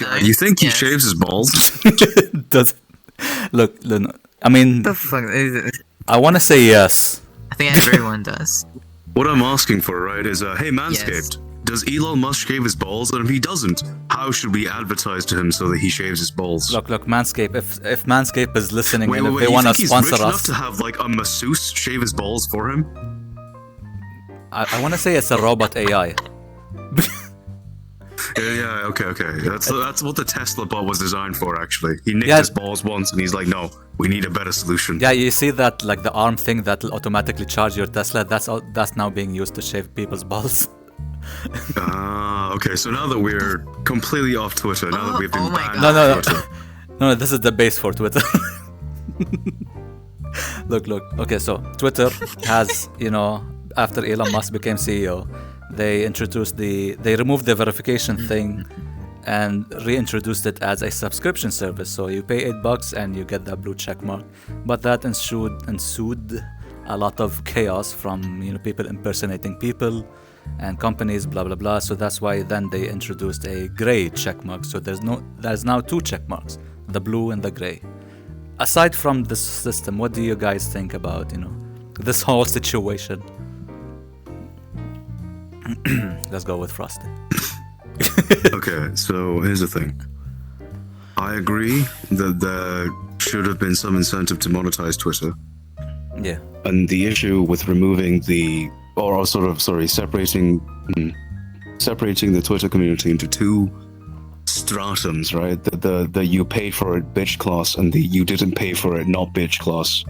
guy. You think he shaves his balls? Does look? I mean, The fuck is it? I want to say yes. I think everyone does. What I'm asking for, right, is hey, Manscaped. Does Elon Musk shave his balls? And if he doesn't, how should we advertise to him so that he shaves his balls? Look, Manscaped. If Manscaped is listening Wait, and if wait, they want to he's sponsor rich enough us, to have like a masseuse shave his balls for him? I want to say it's a robot AI. Yeah, okay. That's what the Tesla bot was designed for, actually. He nicked Yeah. his balls once, and he's like, no, we need a better solution. Yeah, you see that like the arm thing that will automatically charge your Tesla. That's now being used to shave people's balls. Okay, so now that we're completely off Twitter, now that we've been Oh my banned God. No. off Twitter. No, this is the base for Twitter. Look. Okay, so Twitter has, after Elon Musk became CEO, they removed the verification thing and reintroduced it as a subscription service. So you pay $8 and you get that blue check mark. But that ensued a lot of chaos from people impersonating people and companies, blah blah blah. So that's why then they introduced a gray check mark. So there's now two check marks, the blue and the gray. Aside from this system, what do you guys think about this whole situation? Let's go with Frosty. Okay, so here's the thing. I agree that there should have been some incentive to monetize Twitter. Yeah. And the issue with removing separating the Twitter community into two stratums, right? The you paid for it bitch class and the you didn't pay for it not bitch class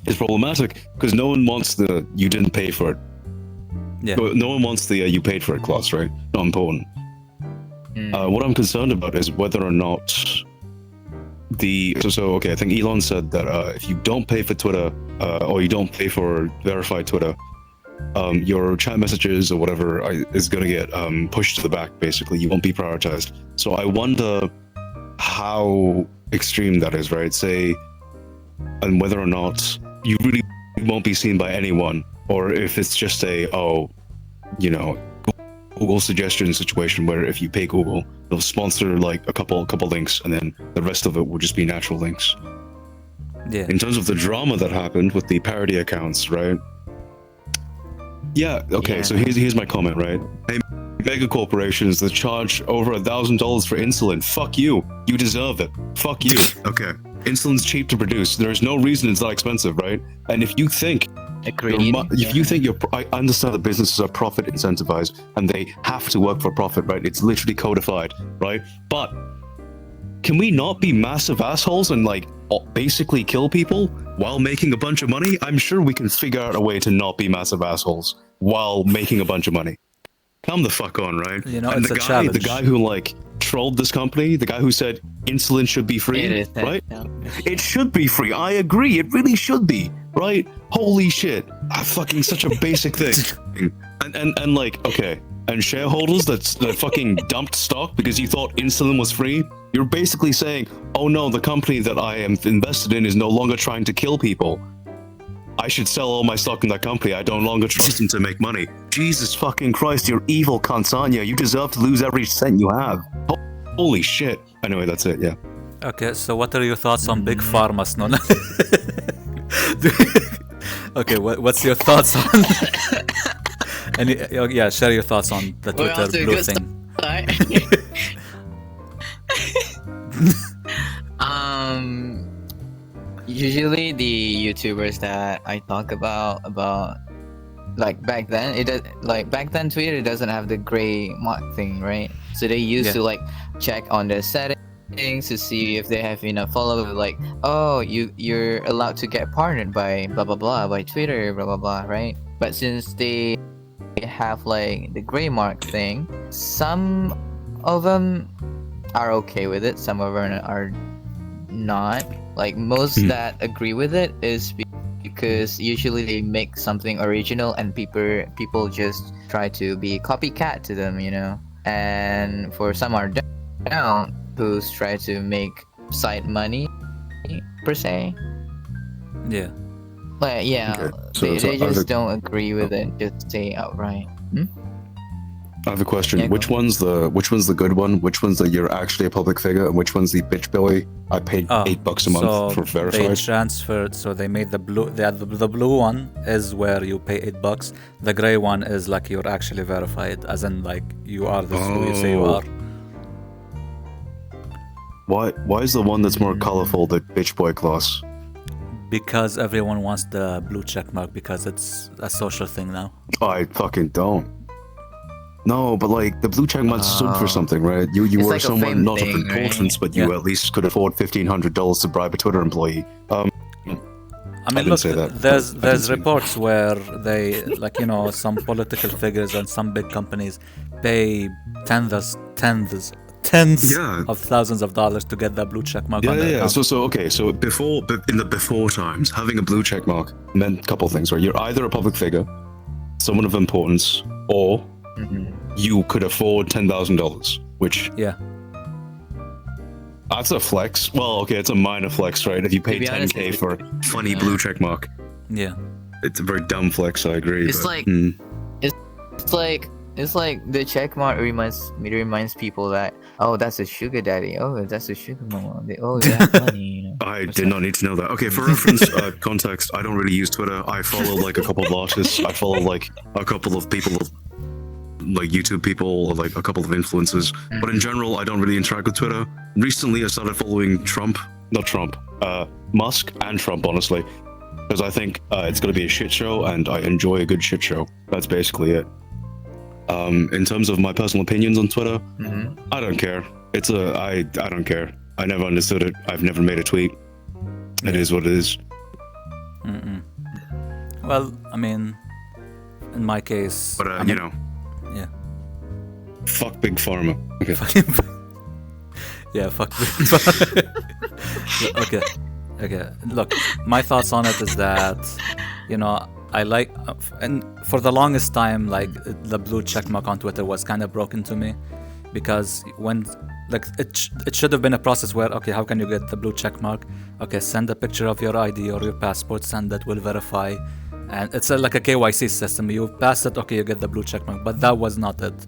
is problematic because no one wants the you didn't pay for it. Yeah. No one wants the you paid for it class, right? Not important. What I'm concerned about is whether or not I think Elon said that if you don't pay for Twitter or you don't pay for verified Twitter, your chat messages or whatever is going to get pushed to the back. Basically, you won't be prioritized. So I wonder how extreme that is, right? And whether or not you really won't be seen by anyone, or if it's just Google suggestion situation where if you pay Google, they'll sponsor like a couple links, and then the rest of it will just be natural links. Yeah. In terms of the drama that happened with the parody accounts, right? Yeah. Okay. Yeah. So here's my comment, right? Hey, mega corporations that charge over $1,000 for insulin. Fuck you. You deserve it. Fuck you. Okay. Insulin's cheap to produce. There's no reason it's that expensive, right? And if you think Agreed. I understand that businesses are profit incentivized and they have to work for profit, right? It's literally codified, right? But can we not be massive assholes and basically kill people while making a bunch of money? I'm sure we can figure out a way to not be massive assholes while making a bunch of money. Come the fuck on, right? And it's a challenge. The guy who trolled this company, the guy who said insulin should be free, right? It should be free. I agree. It really should be, right? Holy shit. Fucking such a basic thing. And okay. And shareholders that fucking dumped stock because you thought insulin was free, you're basically saying, oh no, the company that I am invested in is no longer trying to kill people. I should sell all my stock in that company. I don't longer trust them to make money. Jesus fucking Christ, you're evil, Consanya. You deserve to lose every cent you have. Holy shit. Anyway, that's it, yeah. Okay, so what are your thoughts on Big Pharma, Snon? Okay, what's your thoughts on... share your thoughts on the Twitter blue thing. Usually the YouTubers that I talk about like back then Twitter doesn't have the gray mark thing, right? So they used to check on their settings to see if they have enough followers, you're allowed to get partnered by blah blah blah by Twitter, blah blah blah, right? But since they have the gray mark thing, some of them are okay with it, some of them are not. Most that agree with it is because usually they make something original and people just try to be copycat to them, and for some are down who try to make side money per se. Yeah. But yeah, Okay. they just don't agree with it, just say outright. I have a question. Yeah, go Which one's the good one? Which one's the you're actually a public figure, and which one's the bitch boy? I paid $8 a month for They verified. transferred, so they made the blue. The blue one is where you pay $8. The gray one is like you're actually verified, as in like you are who you say you are. Why is the one that's more colorful the bitch boy class? Because everyone wants the blue check mark because it's a social thing now. I fucking don't. No, but like the blue check mark stood for something, right? You It's were like a someone fame not thing, of importance, right? but you Yeah. at least could afford $1,500 to bribe a Twitter employee. I mean, didn't look, say that. there's reports where they, like, you know, some political figures and some big companies pay tens Yeah. of thousands of dollars to get that blue check mark Yeah, on their yeah. account. So okay. So in the before times, having a blue check mark meant a couple of things, right? You're either a public figure, someone of importance, or you could afford $10,000, which Yeah. that's a flex. Well, okay, it's a minor flex, right? If you pay be honest, 10K for a funny blue check mark, Yeah. it's a very dumb flex. I agree. It's but, like- It's like the check mark reminds people that, oh, that's a sugar daddy, oh, that's a sugar mama, they have money, you know. I did not need to know that. Okay, for reference context, I don't really use Twitter. I follow like a couple of artists. I follow like a couple of people, like YouTube people, or like a couple of influencers. But in general, I don't really interact with Twitter. Recently, I started following Musk and Trump, honestly, because I think it's going to be a shit show, and I enjoy a good shit show. That's basically it. In terms of my personal opinions on Twitter, I don't care. I don't care. I never understood it. I've never made a tweet. It is what it is. Well, I mean, in my case, But I you mean, know, yeah. fuck Big Pharma. Okay. Yeah, fuck. Okay. Look, my thoughts on it is that, you know, I like, and for the longest time, like the blue check mark on Twitter was kind of broken to me, because when, like, it should have been a process where, okay, how can you get the blue check mark? Okay, send a picture of your ID or your passport, send that, we'll verify, and it's like a KYC system. You pass it, okay, you get the blue check mark, but that was not it.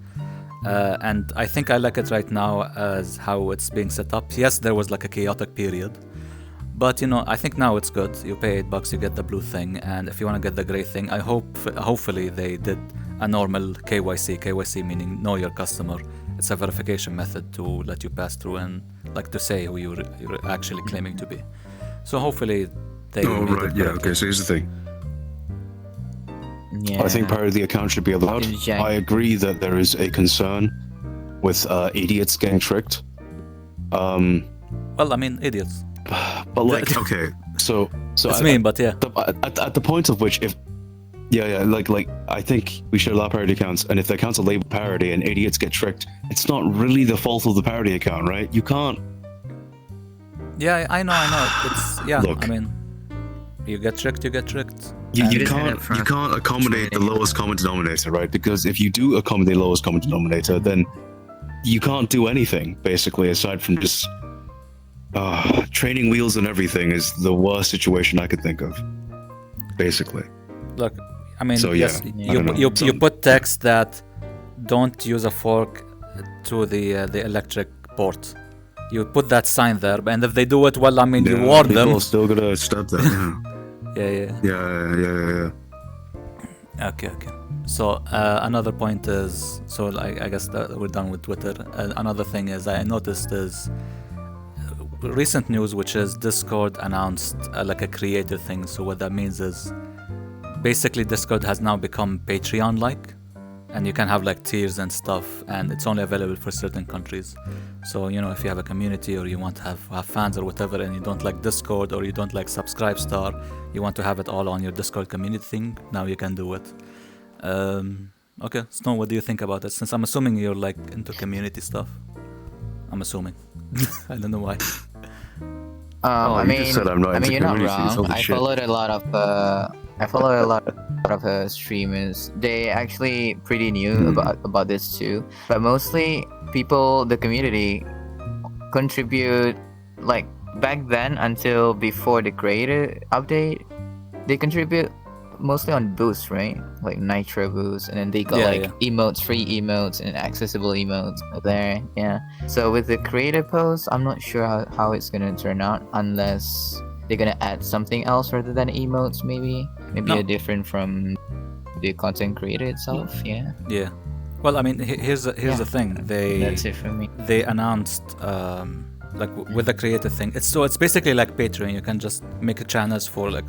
And I think I like it right now as how it's being set up. Yes, there was like a chaotic period, but you know, I think now it's good. You pay $8, you get the blue thing, and if you want to get the gray thing, hopefully they did a normal KYC. KYC meaning know your customer. It's a verification method to let you pass through and like to say who you're actually claiming to be. So hopefully they. Oh, made right. it Yeah. correctly. Okay. So here's the thing. Yeah. I think part of the account should be allowed. Inject. I agree that there is a concern with idiots getting tricked. Well, I mean, idiots. But like, okay, so It's mean, but yeah. at the point of which, if like I think we should allow parody accounts, and if the accounts are labeled parody and idiots get tricked, it's not really the fault of the parody account, right? You can't. Yeah, I know. It's Look. I mean, you get tricked. You And- can't accommodate the lowest common denominator, right? Because if you do accommodate the lowest common denominator, then you can't do anything basically aside from just training wheels and everything is the worst situation I could think of. Basically. Look, I mean, So, yes, yeah, I don't know. you put text that don't use a fork to the electric port. You put that sign there, and if they do it, well, I mean, you warn people them. are still gonna step that. Yeah. Yeah. Okay. So another point is, so I guess that we're done with Twitter. Another thing is I noticed is recent news, which is Discord announced like a creator thing. So what that means is basically Discord has now become Patreon-like, and you can have like tiers and stuff, and it's only available for certain countries. So, you know, if you have a community or you want to have fans or whatever, and you don't like Discord or you don't like Subscribe Star, you want to have it all on your Discord community thing, now you can do it. Okay, Snow, what do you think about it? Since I'm assuming you're like into community stuff. I'm assuming. I don't know why. I you mean, just said I'm not into you're not communities. wrong. Holy I shit. followed a lot of streamers. They actually pretty new about this too. But mostly people, the community, contribute like back then until before the creator update. They contribute mostly on boosts, right? Like Nitro boosts, and then they got emotes, free emotes, and accessible emotes there. Yeah. So with the creator post, I'm not sure how it's gonna turn out unless they're gonna add something else rather than emotes. Maybe a different from the content creator itself. Yeah. Yeah. Well, I mean, here's the thing. That's it for me. They announced with the creator thing. It's basically like Patreon. You can just make channels for like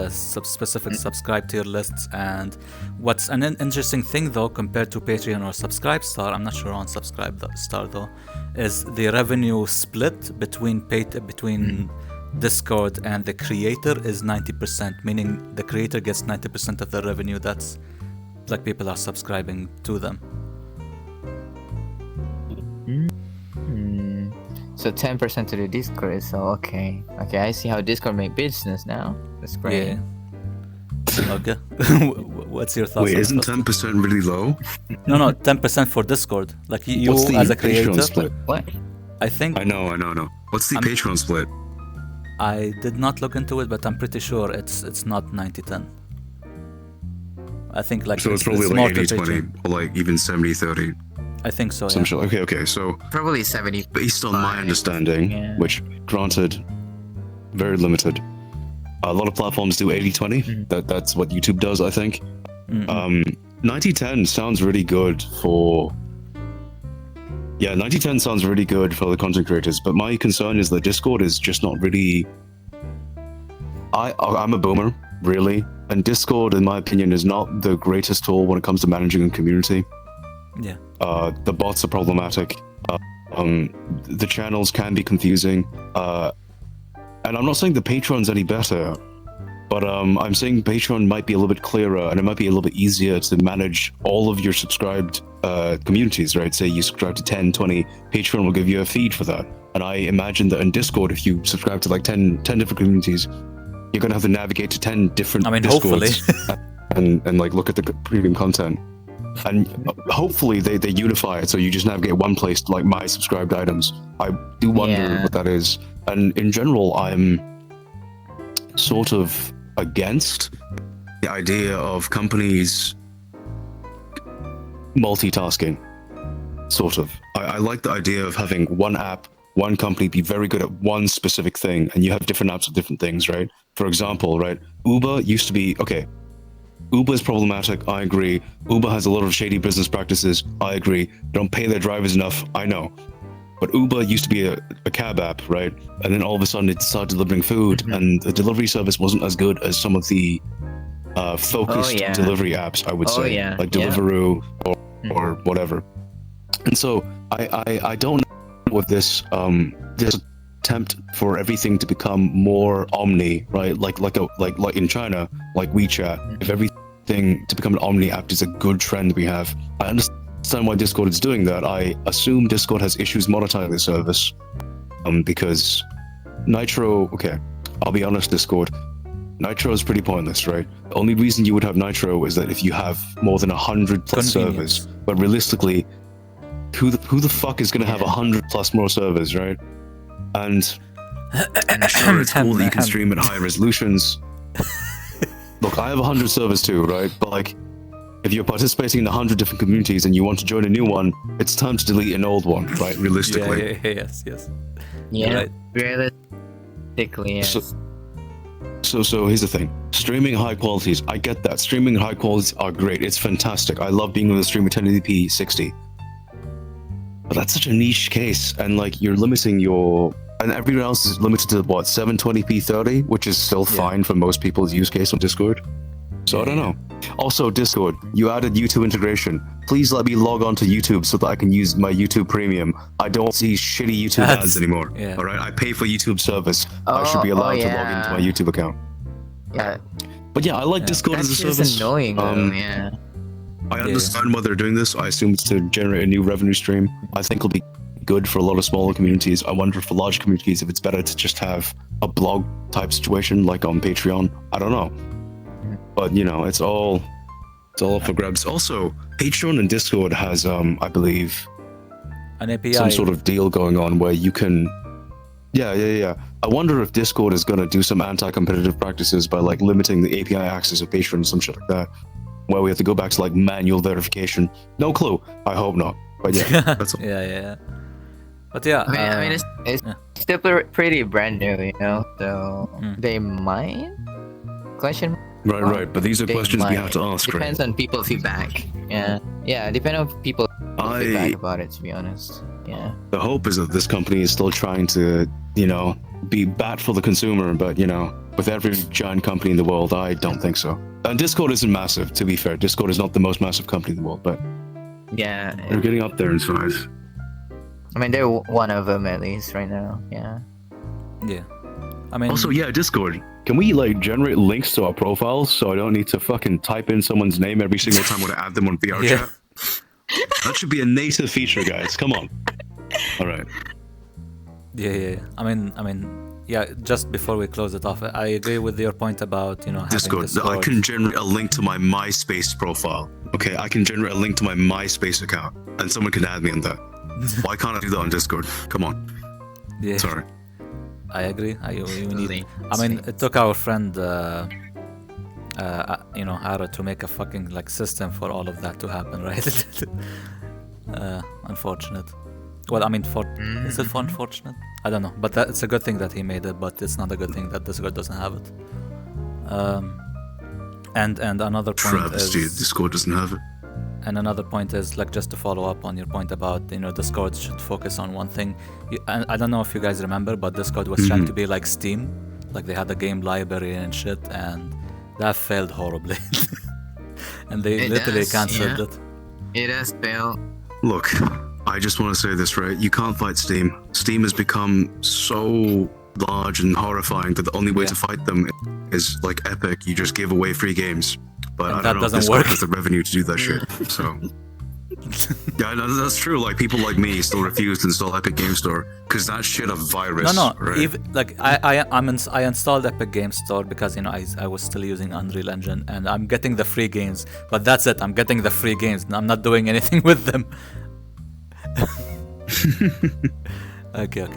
specific subscribe tier lists. And what's an interesting thing though, compared to Patreon or Subscribe Star, I'm not sure on Subscribe Star though, is the revenue split between Discord and the creator is 90%, meaning the creator gets 90% of the revenue. That's like people are subscribing to them. So 10% to the Discord is so okay. Okay, I see how Discord make business now. That's great. Yeah. Okay. What's your thoughts? Wait, isn't 10% really low? No, 10% for Discord. Like you What's the as a creator. Patreon split? What? I think. I know. What's the Patreon split? I did not look into it, but I'm pretty sure it's not 90-10. I think like so it's probably like 80-20 or like even 70-30. I think so. Some shit. Okay. So probably 70. Based on my understanding, which granted, very limited. A lot of platforms do 80-20. That's what YouTube does, I think. 90-10 sounds really good for. Yeah, 90-10 sounds really good for the content creators, but my concern is that Discord is just not really. I'm a boomer, really, and Discord, in my opinion, is not the greatest tool when it comes to managing a community. Yeah. The bots are problematic. The channels can be confusing. And I'm not saying the Patreon's any better, but I'm saying Patreon might be a little bit clearer and it might be a little bit easier to manage all of your subscribed communities, right? Say you subscribe to 10, 20, Patreon will give you a feed for that. And I imagine that in Discord, if you subscribe to like 10 different communities, you're going to have to navigate to 10 different Discords and like look at the premium content. And hopefully they unify it so you just navigate one place to like my subscribed items. I do wonder what that is. And in general, I'm sort of against the idea of companies multitasking, sort of. I like the idea of having one app, one company be very good at one specific thing, and you have different apps of different things, right? For example, right, Uber used to be, okay, Uber is problematic, I agree. Uber has a lot of shady business practices, I agree. They don't pay their drivers enough, I know. But Uber used to be a cab app, right? And then all of a sudden it started delivering food, and the delivery service wasn't as good as some of the focused delivery apps, I would say, like Deliveroo or whatever. And so I don't know with this attempt for everything to become more omni, right? Like in China, like WeChat. If everything to become an omni app is a good trend we have, I understand why Discord is doing that. I assume Discord has issues monetizing the service, because Nitro. Okay, I'll be honest, Discord. Nitro is pretty pointless, right? The only reason you would have Nitro is that if you have more than 100 plus servers. But realistically, who the fuck is going to have 100 plus more servers, right? And sure, it's cool that you can stream at high resolutions. Look, I have 100 servers too, right? But like, if you're participating in 100 different communities and you want to join a new one, it's time to delete an old one, right? Realistically. Yes. Yeah, right. Realistically, yes. So here's the thing. Streaming high qualities, I get that. Streaming high qualities are great. It's fantastic. I love being able to stream at 1080p 60. But that's such a niche case, and like you're limiting and everyone else is limited to what, 720p 30, which is still fine for most people's use case on Discord. So I don't know. Also, Discord, you added YouTube integration. Please let me log on to YouTube so that I can use my YouTube Premium. I don't see shitty YouTube ads anymore. Yeah. All right, I pay for YouTube service. I should be allowed to log into my YouTube account. Yeah. But yeah, I like Discord as a service. That's annoying, though. Yeah. I understand why they're doing this. I assume it's to generate a new revenue stream. I think it'll be good for a lot of smaller communities. I wonder for large communities if it's better to just have a blog type situation like on Patreon. I don't know. But you know, it's all up for grabs. Also, Patreon and Discord has I believe an API, some sort of deal going on where you can Yeah. I wonder if Discord is gonna do some anti-competitive practices by like limiting the API access of Patreon and some shit like that, where we have to go back to like manual verification. No clue. I hope not. But yeah, that's all. Yeah. But yeah, I mean, it's still pretty brand new, you know. So they might question. Right. But these are They questions we might. have to ask, right? Depends on people's feedback. Yeah. Depend on people's feedback about it. To be honest. Yeah. The hope is that this company is still trying to, be bad for the consumer, but with every giant company in the world, I don't think so. And Discord isn't massive, to be fair. Discord is not the most massive company in the world, but Yeah. they're getting up there in size. I mean, they're one of them at least right now. Yeah. yeah. I mean, Also, yeah, Discord. Can we like generate links to our profiles so I don't need to fucking type in someone's name every single time I want to add them on VRChat? Yeah. That should be a native feature, guys. Come on. All right. Yeah. I mean, yeah. Just before we close it off, I agree with your point about having Discord. I can generate a link to my MySpace profile. Okay, I can generate a link to my MySpace account, and someone can add me on that. Why can't I do that on Discord? Come on. Yeah. Sorry. I agree. We need. Links. I mean, it took our friend, Ara, to make a fucking like system for all of that to happen, right? Unfortunate. Well, I mean, is it for unfortunate? I don't know, but it's a good thing that he made it. But it's not a good thing that Discord doesn't have it. And another point Travesty. is Discord doesn't have it. And another point is, like, just to follow up on your point about, Discord should focus on one thing. I don't know if you guys remember, but Discord was trying to be like Steam. Like, they had a game library and shit, and that failed horribly. And they literally cancelled it. It has failed. Look, I just want to say this, right? You can't fight Steam. Steam has become so large and horrifying that the only way to fight them is like Epic. You just give away free games. But And I that don't know if doesn't Discord work. has the revenue to do that shit. So yeah, no, that's true. Like people like me still refuse to install Epic Game Store because that shit a virus. No, right? even like I installed Epic Game Store because I was still using Unreal Engine and I'm getting the free games, but that's it. I'm getting the free games. I'm not doing anything with them. Okay.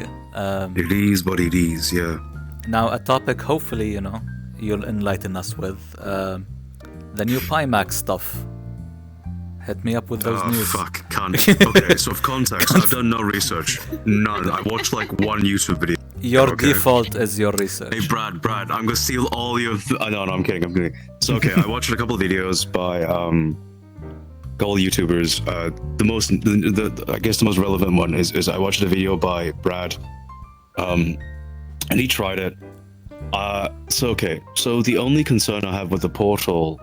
It is what it is. Yeah. Now a topic. Hopefully, you'll enlighten us with the new Pimax stuff. Hit me up with those news. Fuck, can't. Okay, so for context, I've done no research. None. I watched like one YouTube video. Your default is your research. Hey, Brad, I'm gonna steal all your. No, I'm kidding. So, okay, I watched a couple of videos by couple YouTubers. I guess the most relevant one is I watched a video by Brad, and he tried it. So the only concern I have with the portal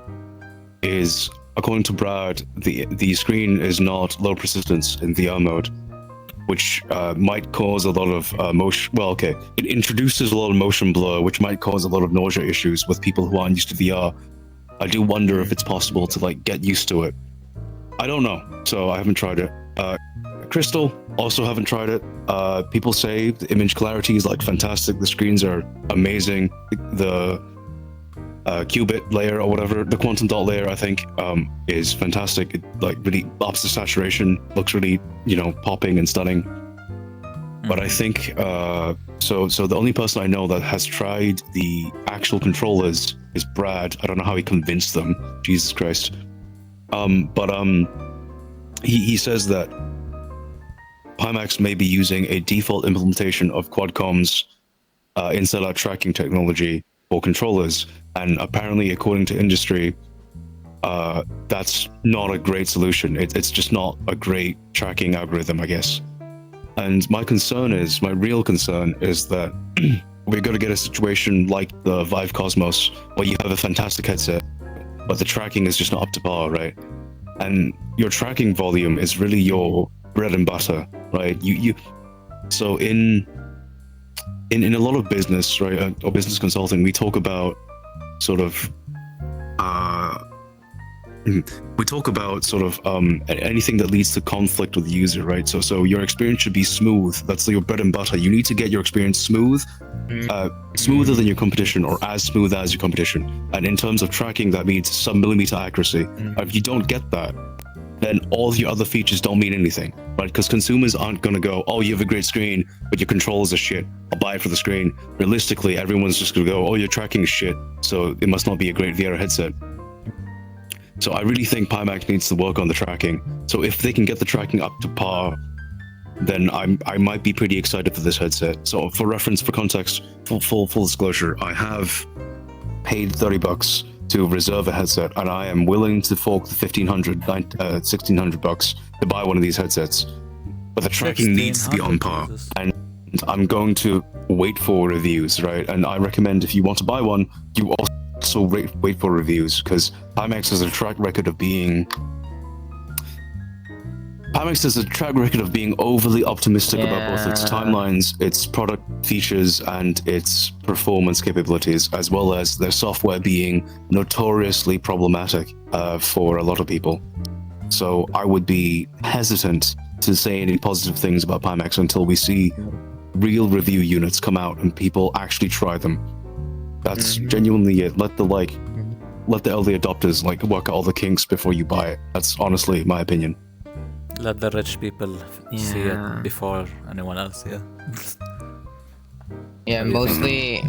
is, according to Brad, the screen is not low persistence in VR mode, which might cause a lot of motion. Well, okay, it introduces a lot of motion blur, which might cause a lot of nausea issues with people who aren't used to VR. I do wonder if it's possible to like get used to it. I don't know, so I haven't tried it. Crystal, also haven't tried it. People say the image clarity is like fantastic. The screens are amazing. The qubit layer or whatever, the quantum dot layer, I think, is fantastic. It like really ups the saturation, looks really, popping and stunning. But I think so the only person I know that has tried the actual controllers is Brad. I don't know how he convinced them. Jesus Christ. He says that Pimax may be using a default implementation of Qualcomm's inside-out tracking technology for controllers, and apparently, according to industry, that's not a great solution. It's just not a great tracking algorithm, I guess. And my real concern is that we're going to get a situation like the Vive Cosmos, where you have a fantastic headset, but the tracking is just not up to par, right? And your tracking volume is really your bread and butter, right? So in a lot of business, right, or business consulting, we talk about sort of anything that leads to conflict with the user, right? So your experience should be smooth. That's your bread and butter. You need to get your experience smooth, smoother than your competition, or as smooth as your competition. And in terms of tracking, that means sub-millimeter accuracy. If you don't get that, then all the other features don't mean anything, right? Because consumers aren't going to go, oh, you have a great screen, but your controls are shit. I'll buy it for the screen. Realistically, everyone's just going to go, oh, your tracking is shit, so it must not be a great VR headset. So I really think Pimax needs to work on the tracking. So if they can get the tracking up to par, then I might be pretty excited for this headset. So for reference, for context, full disclosure, I have paid $30 to reserve a headset, and I am willing to fork the $1,600 to buy one of these headsets. But the tracking needs to be on par, and I'm going to wait for reviews, right? And I recommend if you want to buy one, you also wait for reviews, because Pimax has a track record of being overly optimistic about both its timelines, its product features, and its performance capabilities, as well as their software being notoriously problematic for a lot of people. So I would be hesitant to say any positive things about Pimax until we see real review units come out and people actually try them. That's genuinely it. Let the early adopters work out all the kinks before you buy it. That's honestly my opinion. Let the rich people see it before anyone else. Yeah, mostly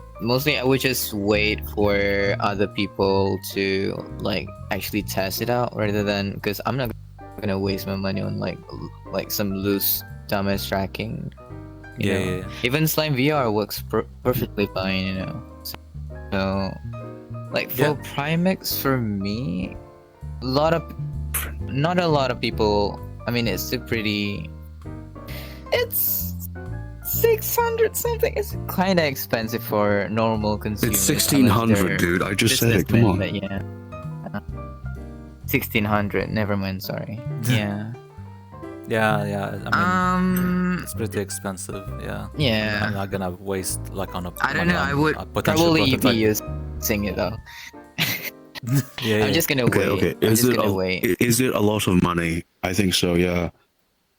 I would just wait for other people to actually test it out, rather than, because I'm not gonna waste my money on like some loose dumbass tracking. You know? Even Slime VR works perfectly fine, you know. So for Pimax, for me, not a lot of people. I mean, it's still pretty. It's 600 something. It's kind of expensive for normal consumers. It's 1,600, dude. I just said it. Come on. 1,600. Never mind. Sorry. Yeah. I mean, it's pretty expensive. Yeah. I'm not gonna waste on a. I don't know. I would probably be using it though. I'm just gonna wait. Okay. Is it a lot of money? I think so, yeah.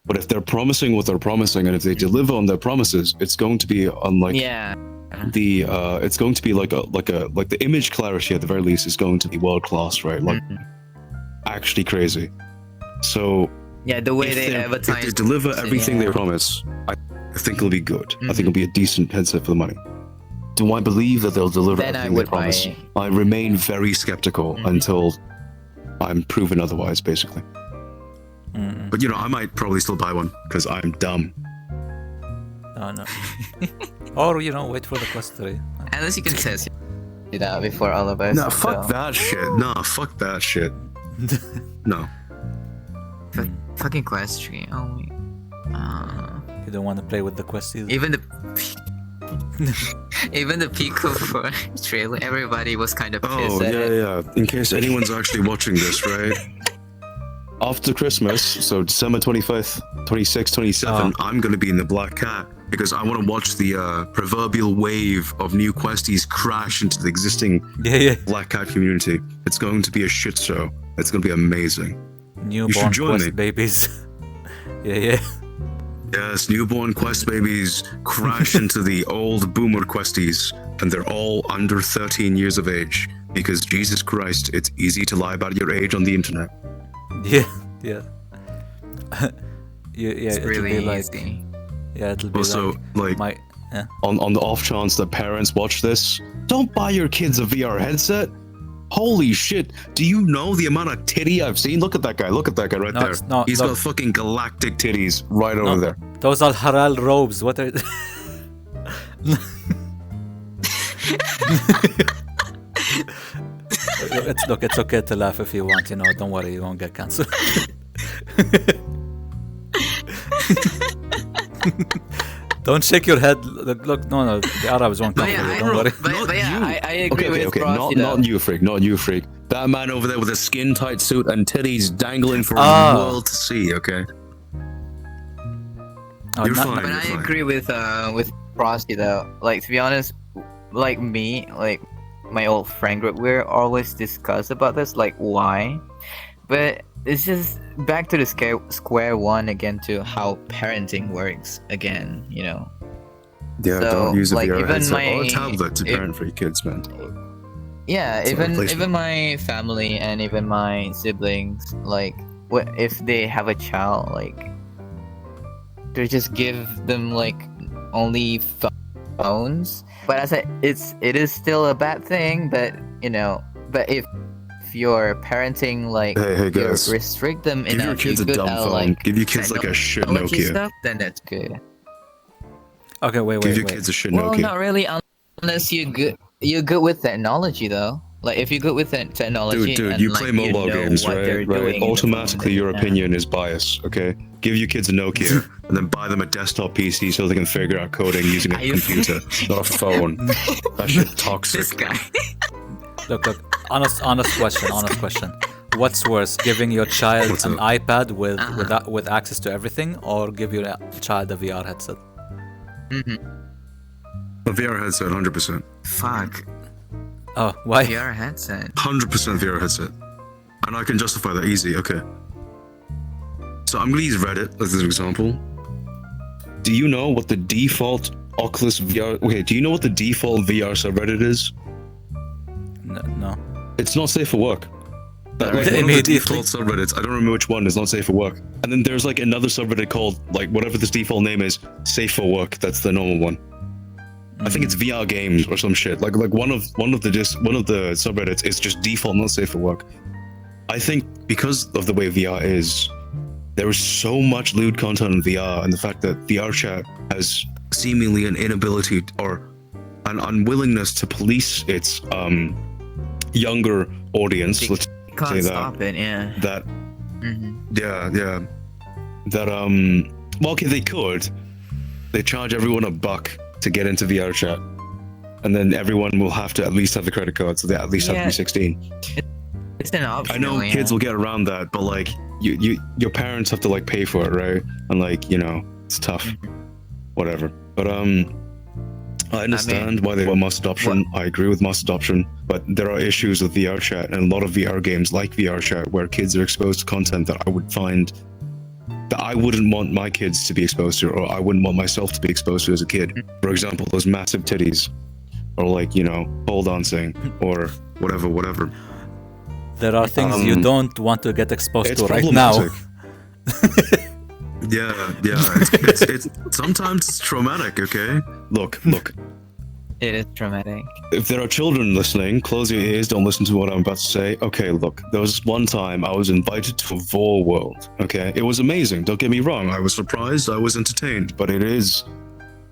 But if they're promising what they're promising, and if they deliver on their promises, it's going to be unlike it's going to be like the image clarity at the very least is going to be world class, right? Actually crazy. So the way they advertise, if they deliver everything they promise, I think it'll be good. I think it'll be a decent headset for the money. Do I believe that they'll deliver everything they promise? I remain very skeptical until I'm proven otherwise, basically. But I might probably still buy one because I'm dumb. Oh no. Or wait for the Quest 3. Unless you can test it out before all of us. No, fuck that shit. No. Fucking Quest 3. Oh my. You don't want to play with the Quest either. Even the Pico 4 trailer, everybody was kind of pissed at it. Yeah. In case anyone's actually watching this, right? After Christmas, so December 25th, 26th, 27th, I'm going to be in the Black Cat because I want to watch the proverbial wave of new Questies crash into the existing Black Cat community. It's going to be a shit show. It's going to be amazing. Newborn Quest babies. Yes, newborn Quest babies crash into the old boomer Questies, and they're all under 13 years of age because Jesus Christ, it's easy to lie about your age on the internet. Yeah. It's really easy. Yeah, it'll be also on the off chance that parents watch this, don't buy your kids a VR headset. Holy shit! Do you know the amount of titty I've seen? Look at that guy right there. He's got fucking galactic titties right over there. Those are halal robes. What are? It's okay to laugh if you want. Don't worry, you won't get cancelled. Don't shake your head. Look, no, the Arabs won't come for you. Don't worry. I agree with Frosty. Not you, freak. That man over there with a skin-tight suit and titties dangling for the world to see. Okay. You're fine. But I agree with Frosty though. To be honest, me, my old friend group, we're always discuss about this, why. But it's just back to the square one again to how parenting works again, Yeah, so, don't use a VR headset or a tablet to parent for your kids, man. Yeah, even my family and even my siblings, if they have a child, like to just give them like only phones. But as it is still a bad thing. But but if you're parenting, like hey you guys, restrict them give your enough, kids a you dumb could, phone. like, Give your kids like a shit technology Nokia. stuff, then that's good. Okay, wait. Give your kids a shit Well, Nokia. not really, unless you're good with technology though. Like if you're good with technology, Dude, and, you like, play mobile know games, what they're right? doing in the Automatically, phone, your yeah. opinion is biased. Okay, give your kids a Nokia and then buy them a desktop PC so they can figure out coding using a computer, not a phone. That shit toxic. This guy. Look. Honest question. What's worse, giving your child What's an up? iPad with access to everything, or give your child a VR headset? A VR headset, 100%. Fuck. Oh, why? VR headset. 100% VR headset. And I can justify that easy, okay. So I'm gonna use Reddit as an example. Do you know what the default Oculus VR... Okay, do you know what the default VR subreddit is? No. It's not safe for work. Like, one of the Immediately. default subreddits, I don't remember which one, is not safe for work. And then there's like another subreddit called, like, whatever this default name is, safe for work. That's the normal one. I think it's VR games or some shit. Like one of the subreddits is just default not safe for work. I think because of the way VR is, there is so much lewd content in VR, and the fact that VRChat has seemingly an inability or an unwillingness to police its younger audience. Let's Can't say stop it. Yeah. that. Yeah. That well, okay, they could. They charge everyone $1 to get into VRChat, and then everyone will have to at least have the credit card, so they at least have to be 16. It's an option. I know kids will get around that, but like your parents have to like pay for it, right? And like it's tough. Whatever. But I understand why they want mass adoption. I agree with mass adoption, but there are issues with VRChat and a lot of VR games like VRChat where kids are exposed to content that I wouldn't want my kids to be exposed to, or I wouldn't want myself to be exposed to as a kid. For example, those massive titties, or like pole dancing, or whatever. There are things you don't want to get exposed to right now. Yeah. It's sometimes it's traumatic. Okay, look. It is traumatic. If there are children listening, close your ears, don't listen to what I'm about to say. Okay, look, there was one time I was invited to a Vor World, okay? It was amazing, don't get me wrong. I was surprised, I was entertained, but it is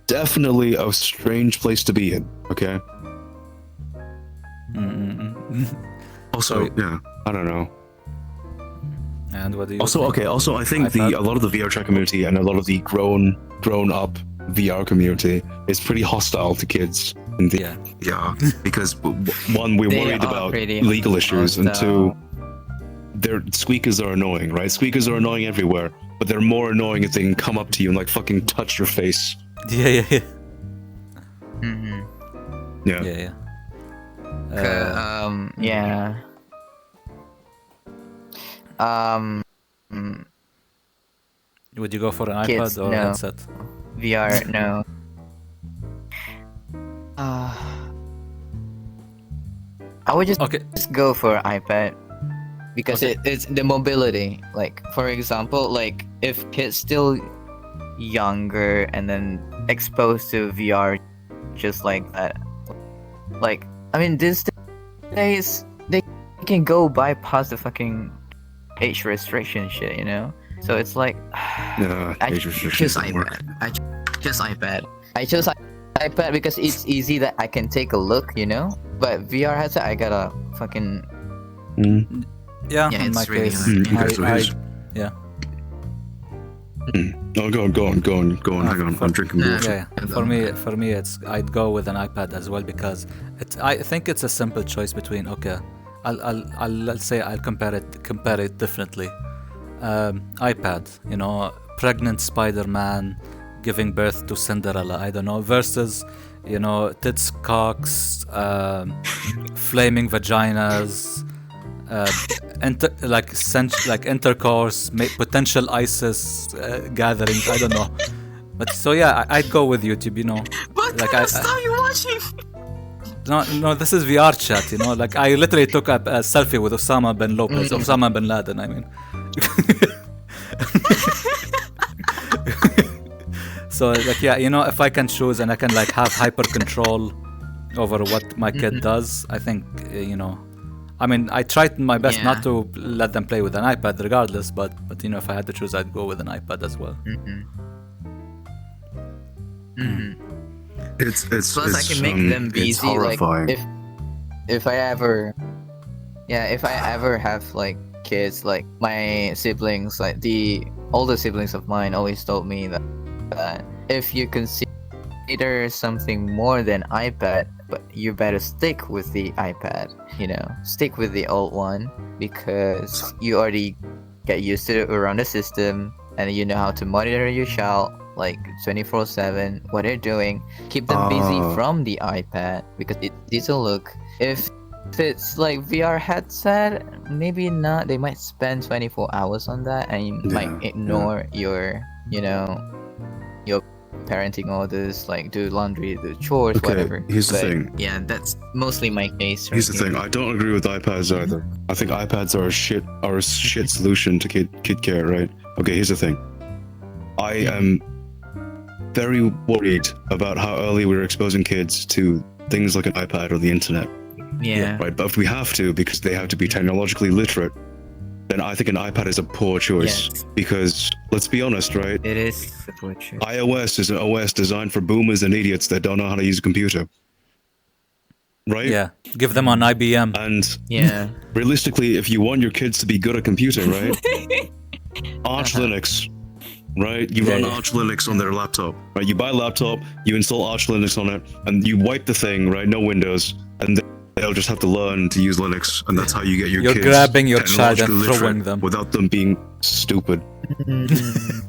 definitely a strange place to be in, okay? Also, yeah, I don't know. And what do you Also, think? okay, also I think a lot of the VRChat community and a lot of the grown up VR community is pretty hostile to kids. Yeah, because one, we're worried about legal issues, and two, their squeakers are annoying, right? Squeakers are annoying everywhere, but they're more annoying if they can come up to you and like fucking touch your face. Yeah. Yeah. Would you go for an Kids, iPad or no. headset? VR, no. I would just go for iPad because it's the mobility. Like for example, like if kids still younger and then exposed to VR just like that, like I mean these days they can go bypass the fucking age restriction shit, So it's like age restrictions don't work. I chose iPad because it's easy that I can take a look, But VR headset, I gotta fucking. Yeah, Yeah, in my it's really case, hard. yeah. Oh, go on. Hang on, I'm drinking water. Yeah. For me, I'd go with an iPad as well because I think it's a simple choice between I'll say I'll compare it differently. iPad, pregnant Spider-Man giving birth to Cinderella, I don't know, versus tits, cocks, flaming vaginas, intercourse, potential ISIS gatherings, I don't know. But so yeah, I'd go with YouTube, What like kind of stuff you watching? No, this is VRChat, you know. Like, I literally took a selfie with Osama bin Lopez, Osama bin Laden, I mean. So, like, yeah, you know, if I can choose and I can, like, have hyper control over what my kid does, I think, you know, I mean, I tried my best not to let them play with an iPad regardless, but you know, if I had to choose, I'd go with an iPad as well. Plus, I can make them busy. Like, if I ever have like kids, like my siblings, like the older siblings of mine, always told me that if you consider something more than iPad, but you better stick with the iPad. You know, stick with the old one because you already get used to it around the system, and you know how to monitor your child like 24/7 what they're doing. Keep them busy from the iPad because it's a look. If it's like VR headset, maybe not. They might spend 24 hours on that and you might ignore your, you know, your parenting orders, like do laundry, do chores, whatever. Here's the thing. Yeah, that's mostly my case. Here's the thing. I don't agree with iPads either. I think iPads are a shit solution to kid care, right? Okay, here's the thing. I am very worried about how early we're exposing kids to things like an iPad or the internet. Yeah. Right, but if we have to, because they have to be technologically literate, then I think an iPad is a poor choice. Yes. Because let's be honest, right? It is a poor choice. iOS is an OS designed for boomers and idiots that don't know how to use a computer. Right? Yeah. Give them on IBM. And yeah. Realistically, if you want your kids to be good at computer, right? Arch Linux. Right? You run Arch Linux on their laptop. Right? You buy a laptop, you install Arch Linux on it, and you wipe the thing, right? No Windows. And they'll just have to learn to use Linux, and that's how you get your kids. You're grabbing your child and throwing them without them being stupid.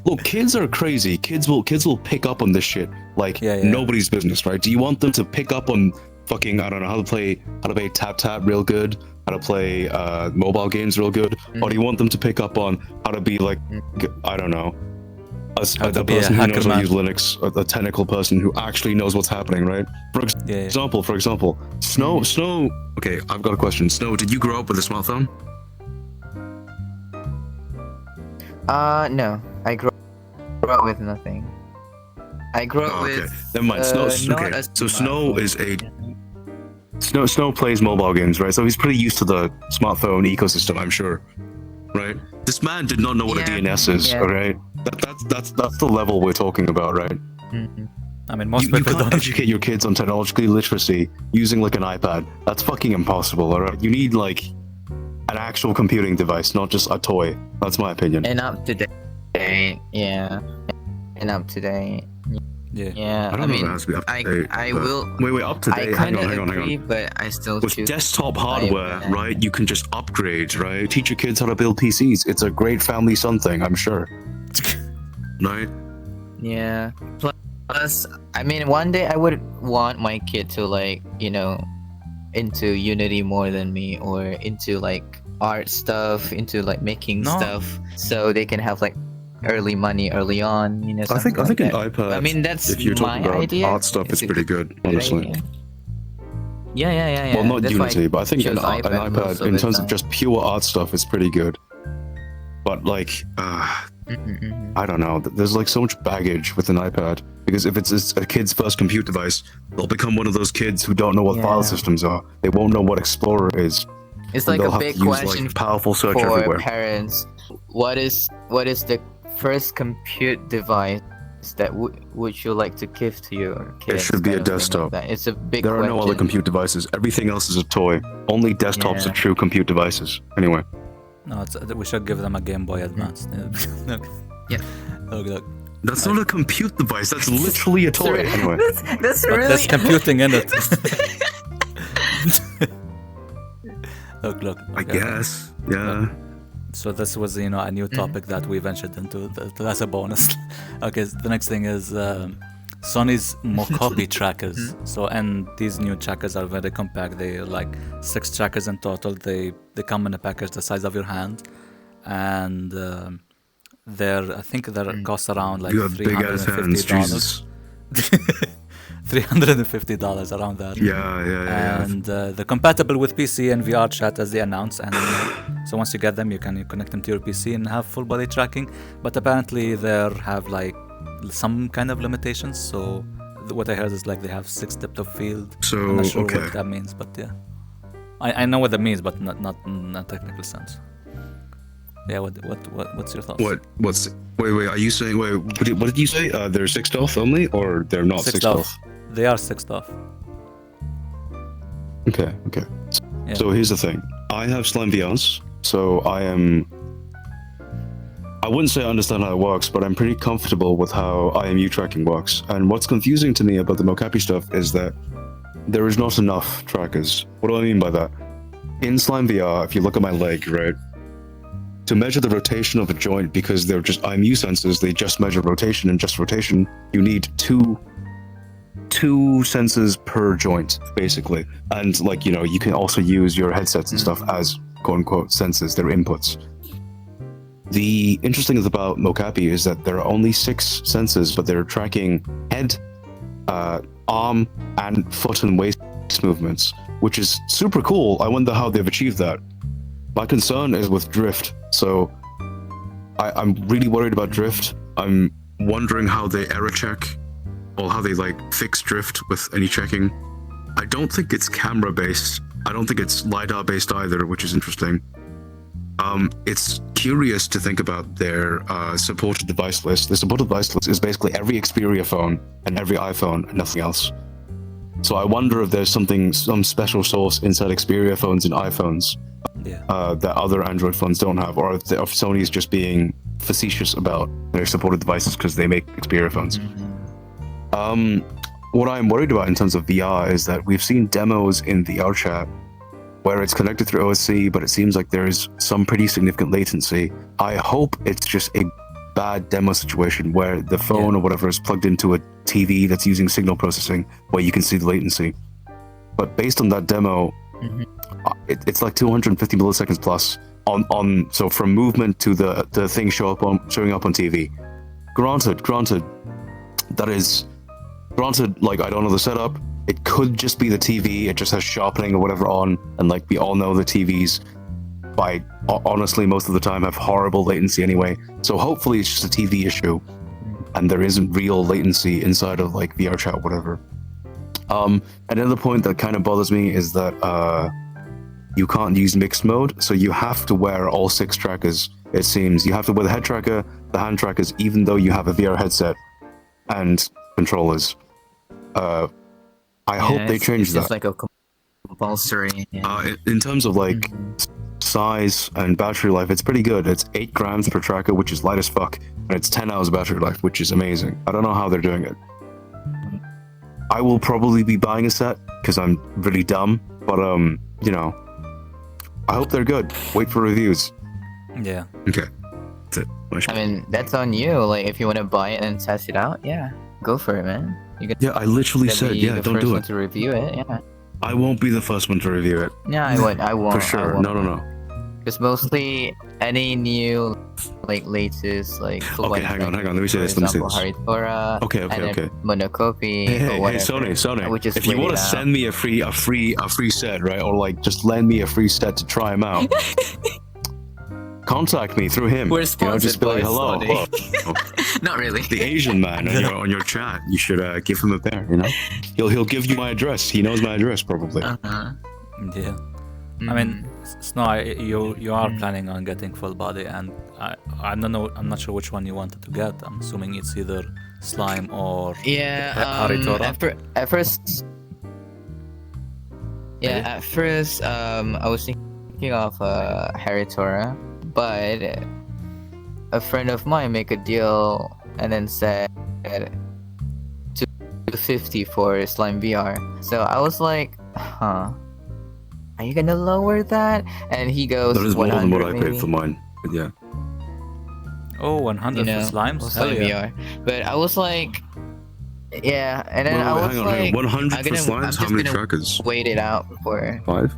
Look, kids are crazy. Kids will pick up on this shit like nobody's business, right? Do you want them to pick up on fucking, I don't know, how to play tap real good, how to play mobile games real good, or do you want them to pick up on how to be like, I don't know, a person who knows how to use Linux, a technical person who actually knows what's happening, right? For example, Snow. Okay, I've got a question. Snow, did you grow up with a smartphone? No, I grew up with nothing. I grew up with. Never mind. Snow. Okay, so Snow is Snow plays mobile games, right? So he's pretty used to the smartphone ecosystem, I'm sure. Right? This man did not know what a DNS is, alright? That's the level we're talking about, right? I mean, most you people can't don't educate your kids on technological literacy using like an iPad. That's fucking impossible, alright? You need like an actual computing device, not just a toy. That's my opinion. And up to date, yeah. And up to date. Yeah, I don't know if it has to be up to date. I will. Wait, up to date. Hang on. But I still with desktop hardware, right? You can just upgrade, right? Teach your kids how to build PCs. It's a great family son thing, I'm sure. Right? Yeah. Plus, I mean, one day I would want my kid to like, you know, into Unity more than me, or into like art stuff, into like making stuff, so they can have like early money early on, you know. I think like an iPad. I mean, that's if you're talking about idea. Art stuff, it's pretty good, honestly. Yeah. Well, not Unity, but I think an iPad in terms of just pure art stuff is pretty good. But like, I don't know. There's like so much baggage with an iPad, because if it's a kid's first compute device, they'll become one of those kids who don't know what file systems are. They won't know what Explorer is. It's like a big question like powerful search for everywhere. Parents. What is the first compute device that would you like to give to your kids? It should be a desktop. Like it's a big There are question. no other compute devices. Everything else is a toy. Only desktops are true compute devices. Anyway. No, we should give them a Game Boy Advance. Look. That's not a compute device. That's literally a toy. Anyway. That's really. There's computing in it. Look. I guess. Yeah. So this was, you know, a new topic that we ventured into. That's a bonus. Okay, the next thing is Sony's Mocopi trackers. So, and these new trackers are very compact. They're like 6 trackers in total. They come in a package the size of your hand, and I think they cost around like you have big ass hands, Jesus. $350 around that. Yeah. And they're compatible with PC and VRChat as they announced. And so once you get them, you can connect them to your PC and have full body tracking. But apparently they have like some kind of limitations. So what I heard is like they have 6 depth of field. So I'm not sure okay. what that means, but yeah, I know what that means, but not in a technical sense. Yeah, what's your thoughts? Wait, are you saying, what did you say? They're 6 stealth only, or they're not 6 stealth? They are 6 stealth. Okay. Yeah. So here's the thing. I have Slime VRs, so I wouldn't say I understand how it works, but I'm pretty comfortable with how IMU tracking works. And what's confusing to me about the Mocopi stuff is that there is not enough trackers. What do I mean by that? In Slime VR, if you look at my leg, right, to measure the rotation of a joint, because they're just IMU sensors, they just measure rotation and just rotation, you need two sensors per joint, basically. And like, you know, you can also use your headsets and stuff as quote-unquote sensors, they're inputs. The interesting thing about Mocopi is that there are only 6 sensors, but they're tracking head, arm, and foot and waist movements, which is super cool. I wonder how they've achieved that. My concern is with drift. So I'm really worried about drift. I'm wondering how they error check, or how they like fix drift with any checking. I don't think it's camera based. I don't think it's LiDAR based either, which is interesting. It's curious to think about their supported device list. The supported device list is basically every Xperia phone and every iPhone and nothing else. So I wonder if there's some special source inside Xperia phones and iPhones that other Android phones don't have, or if Sony is just being facetious about their supported devices because they make Xperia phones. What I'm worried about in terms of VR is that we've seen demos in VRChat where it's connected through OSC, but it seems like there is some pretty significant latency. I hope it's just a bad demo situation where the phone or whatever is plugged into a TV that's using signal processing where you can see the latency. But based on that demo, it's like 250 milliseconds plus so from movement to the thing showing up on TV. Granted, like, I don't know the setup. It could just be the TV. It just has sharpening or whatever on, and like we all know the TVs, honestly, most of the time have horrible latency anyway. So hopefully it's just a TV issue, and there isn't real latency inside of like VRChat or whatever. Another point that kind of bothers me is that you can't use mixed mode, so you have to wear all 6 trackers. It seems you have to wear the head tracker, the hand trackers, even though you have a VR headset and controllers. I hope they change that. It's like a compulsory. In terms of like size and battery life, it's pretty good. It's 8 grams per tracker, which is light as fuck, and it's 10 hours battery life, which is amazing. I don't know how they're doing it. I will probably be buying a set because I'm really dumb, but you know, I hope they're good. Wait for reviews. Yeah. Okay. That's it. I mean, that's on you. Like, if you want to buy it and test it out, go for it, man. Yeah, I literally said, don't do it. To review it, I won't be the first one to review it. Yeah, I won't. For sure. No. Because mostly any new, like, latest, like, okay, hang on. Let me say this. Haritora. Okay. Mocopi. Hey, Sony. If you want to send me a free set, right, or like just lend me a free set to try them out, contact me through him. We're sponsored, just be like, hello. Not really. The Asian man on your chat. You should give him a pair. You know, he'll give you my address. He knows my address probably. Yeah. I mean, Snow, you are planning on getting full body, and I don't know. I'm not sure which one you wanted to get. I'm assuming it's either Slime or Haritora. At first, I was thinking of Haritora, but a friend of mine make a deal and then said $250 for Slime VR. So I was like, are you gonna lower that? And he goes, that is more than what I maybe. paid for mine. But yeah. Oh, 100 for Slimes? Slime VR. But I was like, yeah, and then I was like, 100 for Slimes? How many trackers? Wait it out for 5?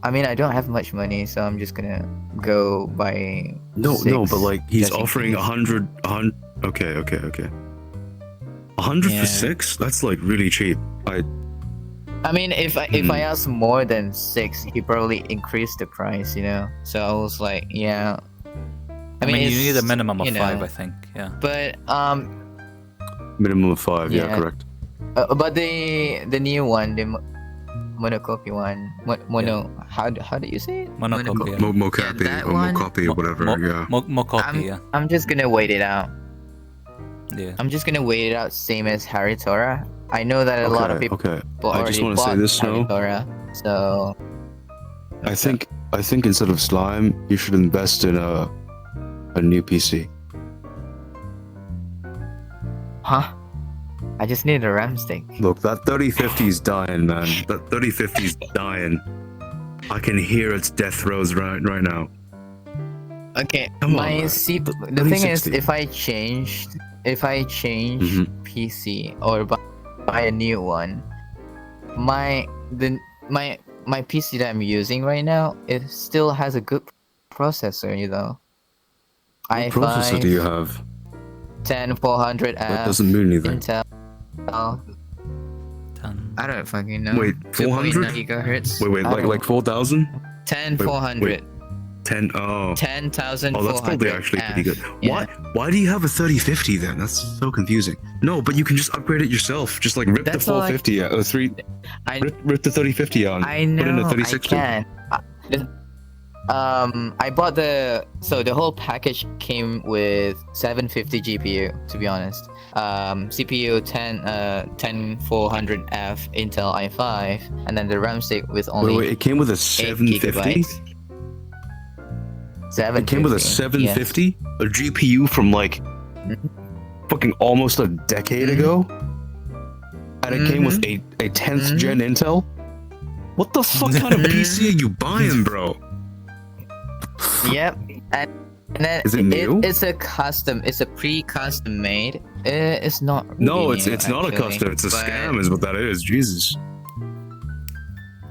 I mean, I don't have much money, so I'm just gonna go buy. No, but like he's offering 100. Okay. 100 for Yeah. 6? That's like really cheap. I mean, if I ask more than 6, he probably increased the price, you know. So I was like, yeah. I mean, you it's, need a minimum of you 5, know, I think. Yeah. But Minimum of 5, yeah, Yeah. correct. but the new one, the Monocopi one, how do you say it? Monocopi. Yeah. Mocopi that or one- Mocopi or whatever, yeah. Mocopi, yeah. I'm just gonna wait it out. Yeah. I'm just gonna wait it out, same as Harry Tora. I know that a lot of people Okay. I already just want to say bought this Harry now. Tora, so I think instead of slime, you should invest in a new PC. huh? I just need a RAM stick. Look, that 3050 is dying, man. That 3050 is dying. I can hear its death throes right now. Okay, Come on, my man. the thing is, 3060. if I change PC or buy a new one, my PC that I'm using right now, it still has a good processor, you know. What processor do you have? 10400F. That doesn't mean anything. Intel. I don't fucking know. Wait, 400? 2.9 gigahertz. Wait, I don't- like 4,000? 10400. 10, oh. 10,400. Oh, that's probably actually pretty good. Yeah. Why do you have a 3050 then? That's so confusing. No, but you can just upgrade it yourself. Just like rip That's the all I- 450 out, I rip the 3050 out. I and put in a know. I 3060. can. I bought the whole package came with 750 GPU. To be honest, CPU 10400F Intel i5, and then the RAM stick with only Wait, it came with a 8 750? gigabytes. It came with a 750? A GPU from like fucking almost a decade ago? And it came with a 10th gen Intel? What the fuck kind of PC are you buying, bro? Yep. And then Is it new? it's a custom. It's a pre-custom made. It's not. Really No, new, it's not a actually, custom. It's a but- scam, is what that is. Jesus.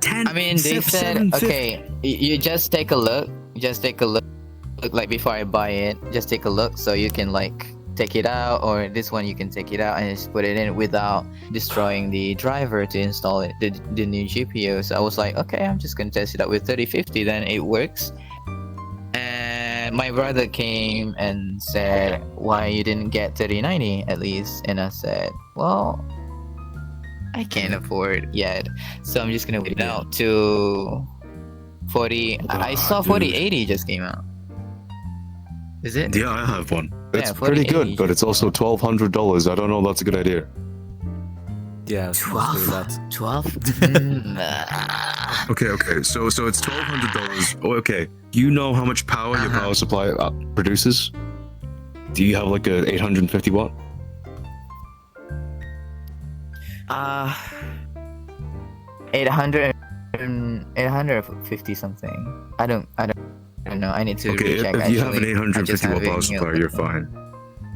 10. I mean, they said, 750. okay, you just take a look. Just take a look. Like before I buy it, just take a look so you can like take it out, or this one you can take it out and just put it in without destroying the driver to install it, the new GPU. So I was like, okay, I'm just gonna test it out with 3050. Then it works. And my brother came and said, why you didn't get 3090 at least? And I said, well, I can't afford yet, so I'm just gonna wait it out to 40. I saw dude. 4080 just came out. Is it? Yeah, I have one. It's Yeah, pretty 4080. good, but it's also $1,200. I don't know if that's a good idea. Yeah, let's do that. 12? Okay. So it's $1,200. Oh, okay. Do you know how much power your power supply produces? Do you have like a 850 watt? 850 something. I don't know. I need to Okay, recheck. if you have an actually. I just 850 have watt it power in supply, here. you're fine.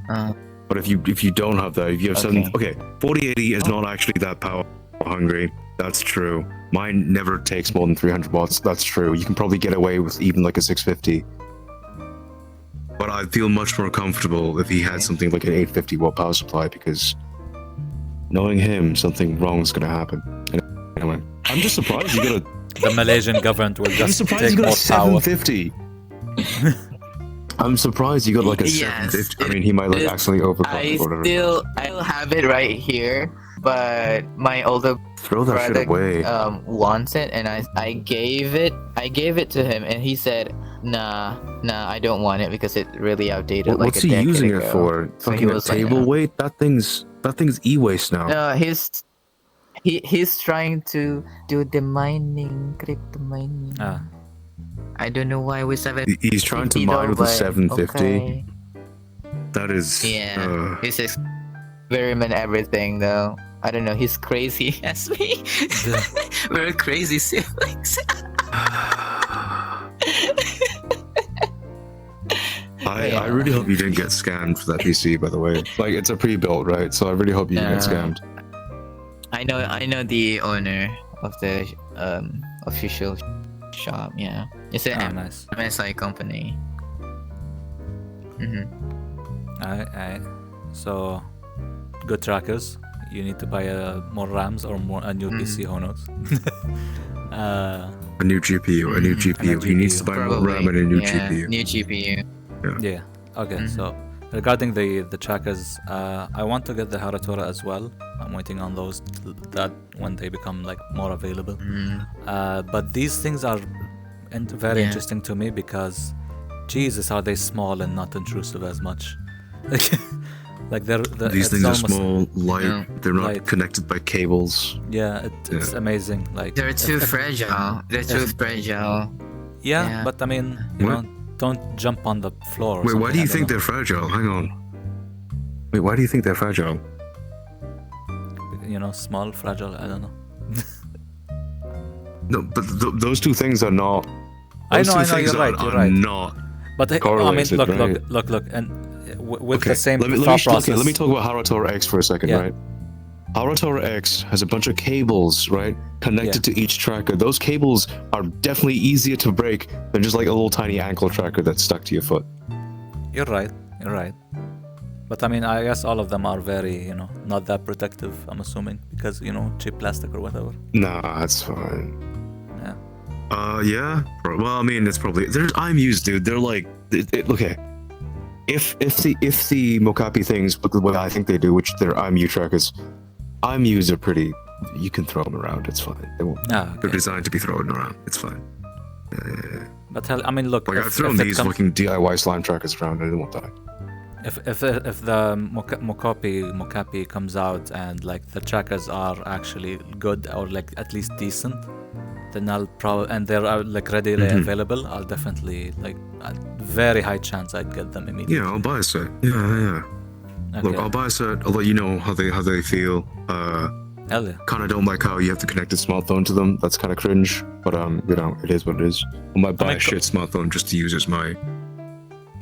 Uh, But if you don't have that, if you have Okay. 4080 is not actually that power hungry. That's true. Mine never takes more than 300 watts. That's true. You can probably get away with even like a 650. But I'd feel much more comfortable if he had something like an 850 watt power supply, because knowing him, something wrong is gonna happen. Anyway, I'm just surprised you got a. The Malaysian government will I'm just surprised take you got more a power. 750. I'm surprised you got like a Yes, 750. I mean, he might like it- accidentally overclock I it or whatever. still have it right here, but my older Throw that brother shit away. wants it, and I gave it to him, and he said, nah, I don't want it because it really outdated. What- like what's a he decade using ago. it for? So he Fucking a was like, table weight? That thing's e-waste now. No, he's trying to do the mining, crypto mining. Ah, I don't know why we seven. He's trying to mine with a 750. Okay. That is. Yeah, he's experiment everything though. I don't know. He's crazy as me. We're crazy siblings. I really hope you didn't get scammed for that PC, by the way. Like, it's a pre-built, right? So I really hope you didn't get scammed. I know the owner of the official shop. Yeah, it's an nice. MSI company. Alright. So, good trackers. You need to buy more RAMs or a new PC. Who knows? A new GPU. A new GPU. He needs to buy more RAM and a new GPU. New GPU. Yeah. Okay. So regarding the trackers, I want to get the Haratora as well. I'm waiting on those that when they become like more available. But these things are very interesting to me because, Jesus, are they small and not intrusive as much? Like these things are small, light. They're not connected by cables. Yeah, it's amazing. Like they're too fragile. They're too fragile. Yeah, but I mean, you know, don't jump on the floor. Wait, why do you think they're fragile? Hang on. Wait, why do you think they're fragile? You know, small, fragile. I don't know. No, but those two things are not. I know. You're right. Not. But I mean, look, and with the same thought process. Let me talk about Haratora X for a second, right? Haratora X has a bunch of cables, right, connected to each tracker. Those cables are definitely easier to break than just like a little tiny ankle tracker that's stuck to your foot. You're right. But I mean, I guess all of them are very, not that protective, I'm assuming, because, cheap plastic or whatever. Nah, that's fine. Yeah. Yeah. Well, I mean, it's probably... There's IMUs, dude. They're like... Okay. If the Mocopi things look the way I think they do, which they're IMU trackers, IMUs are pretty... You can throw them around. It's fine. They won't... They're designed to be thrown around. It's fine. Yeah. But hell, I mean, look... Like, I've thrown these fucking DIY slime trackers around and they won't die. If the Mocopi comes out and like the trackers are actually good or like at least decent, then I'll probably, and they're like readily available, I'll definitely like a very high chance I'd get them immediately. Yeah, I'll buy a set. Yeah. Okay. Look, I'll buy a set. I'll let you know how they feel. Hell yeah. Kind of don't like how you have to connect a smartphone to them. That's kind of cringe, but it is what it is. I might buy a shit smartphone just to use as my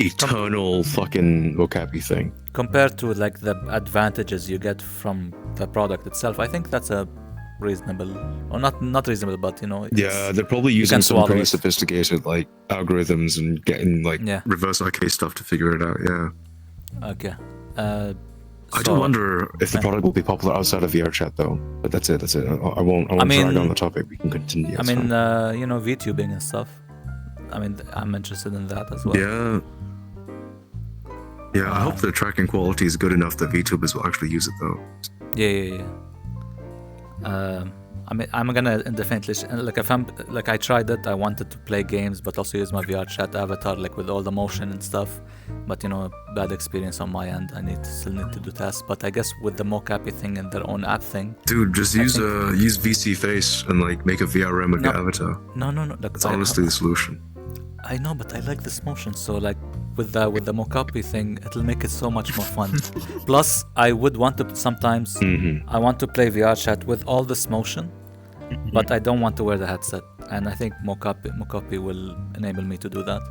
eternal fucking Mocopi thing. Compared to like the advantages you get from the product itself, I think that's a reasonable, or not reasonable, but yeah, they're probably using some pretty sophisticated like algorithms and getting like reverse IK stuff to figure it out. Yeah. Okay. I do wonder if the product will be popular outside of VRChat though. But that's it. I won't drag on the topic. We can continue. I mean, VTubing and stuff. I mean, I'm interested in that as well. Yeah. Yeah, I hope the tracking quality is good enough that VTubers will actually use it though. Yeah. I mean, I'm gonna definitely like if I'm like I tried it. I wanted to play games, but also use my VRChat avatar like with all the motion and stuff. But bad experience on my end. I still need to do tests. But I guess with the Mocopi thing and their own app thing, dude, just use VC Face and like make a VRM of your avatar. No. That's honestly the solution. I know, but I like this motion. So like with the Mocopi thing, it'll make it so much more fun. Plus, I would want to sometimes. I want to play VRChat with all this motion, but I don't want to wear the headset. And I think Mocopi will enable me to do that.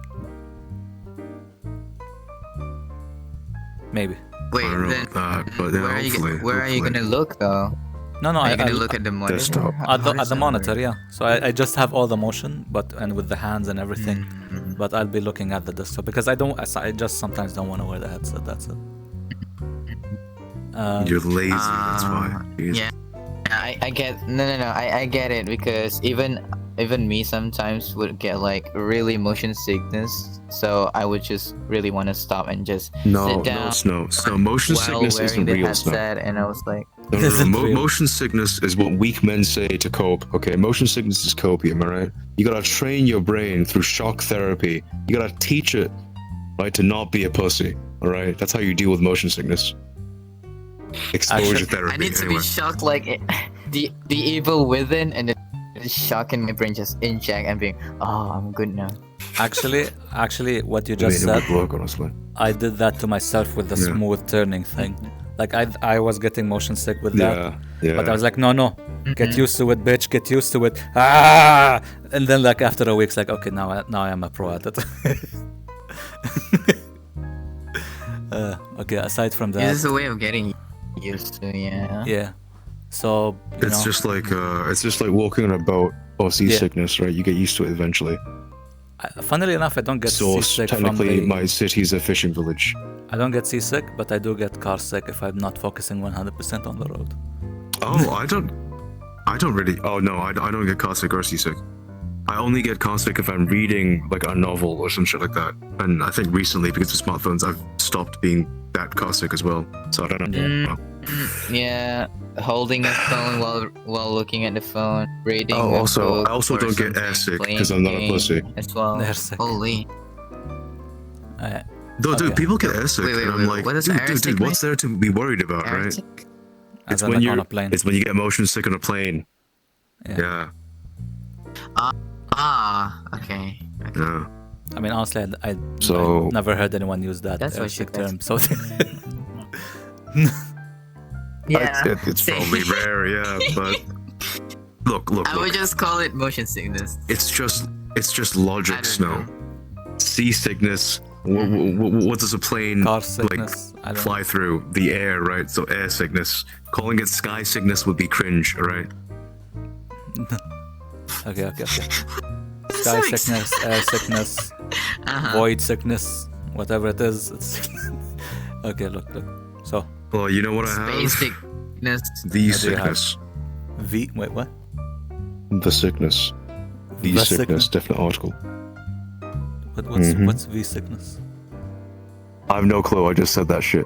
Maybe. Wait, then where are you gonna look though? No, are you gonna look at the monitor? At the monitor, yeah. So I just have all the motion, and with the hands and everything. But I'll be looking at the desktop because I just sometimes don't want to wear the headset. That's it. You're lazy. That's why. Yeah. I get I get it because even me sometimes would get like really motion sickness, so I would just really want to stop and just sit down. No, motion sickness isn't real. And I was like, motion sickness is what weak men say to cope. Okay, motion sickness is copium. All right, you gotta train your brain through shock therapy. You gotta teach it, right, to not be a pussy. All right, that's how you deal with motion sickness. Exposure therapy. I need to be shocked like the evil within, and the shock in my brain just inject and being, I'm good now. Actually, what you just said, I did that to myself with the smooth turning thing. Like I was getting motion sick with that, but I was like, no, get used to it, bitch, get used to it. And then like after a week, it's like, okay, now I am a pro at it. Okay, aside from that, this is a way of getting used to, yeah. So it's just like walking on a boat or seasickness, right? You get used to it eventually. Funnily enough, I don't get seasick. So technically, from my city's a fishing village. I don't get seasick, but I do get car sick if I'm not focusing 100% on the road. Oh, I don't really. Oh no, I don't get car sick or seasick. I only get car sick if I'm reading like a novel or some shit like that. And I think recently, because of smartphones, I've stopped being that car sick as well. So I don't know. Yeah, holding a phone while looking at the phone, reading. Oh, a also, book I also or don't get something, air sick playing because I'm not a game pussy. as well. Air sick. Holy. No, dude, Okay. people get air sick, Wait, and I'm wait, like, what is dude, air dude, sick, what's there to be worried about, Air right? sick? As It's in, when like, you're on a plane. It's when you get motion sick on a plane. Yeah. Okay. Yeah. I mean, honestly, I So- never heard anyone use that That's what she sick term. So Yeah. It's probably rare, yeah, but look. I would just call it motion sickness. It's just logic, I don't Snow. Seasickness. What does a plane car like sickness. I don't fly through? The air, right? So air sickness. Calling it sky sickness would be cringe, right? Okay. Sky sickness, air sickness, void sickness, whatever it is. It's okay. Look. So Well, you know what I have? Space sickness. The What do you have? sickness. wait, what? The sickness. The The sickness. Definite article. What's V sickness? I have no clue. I just said that shit.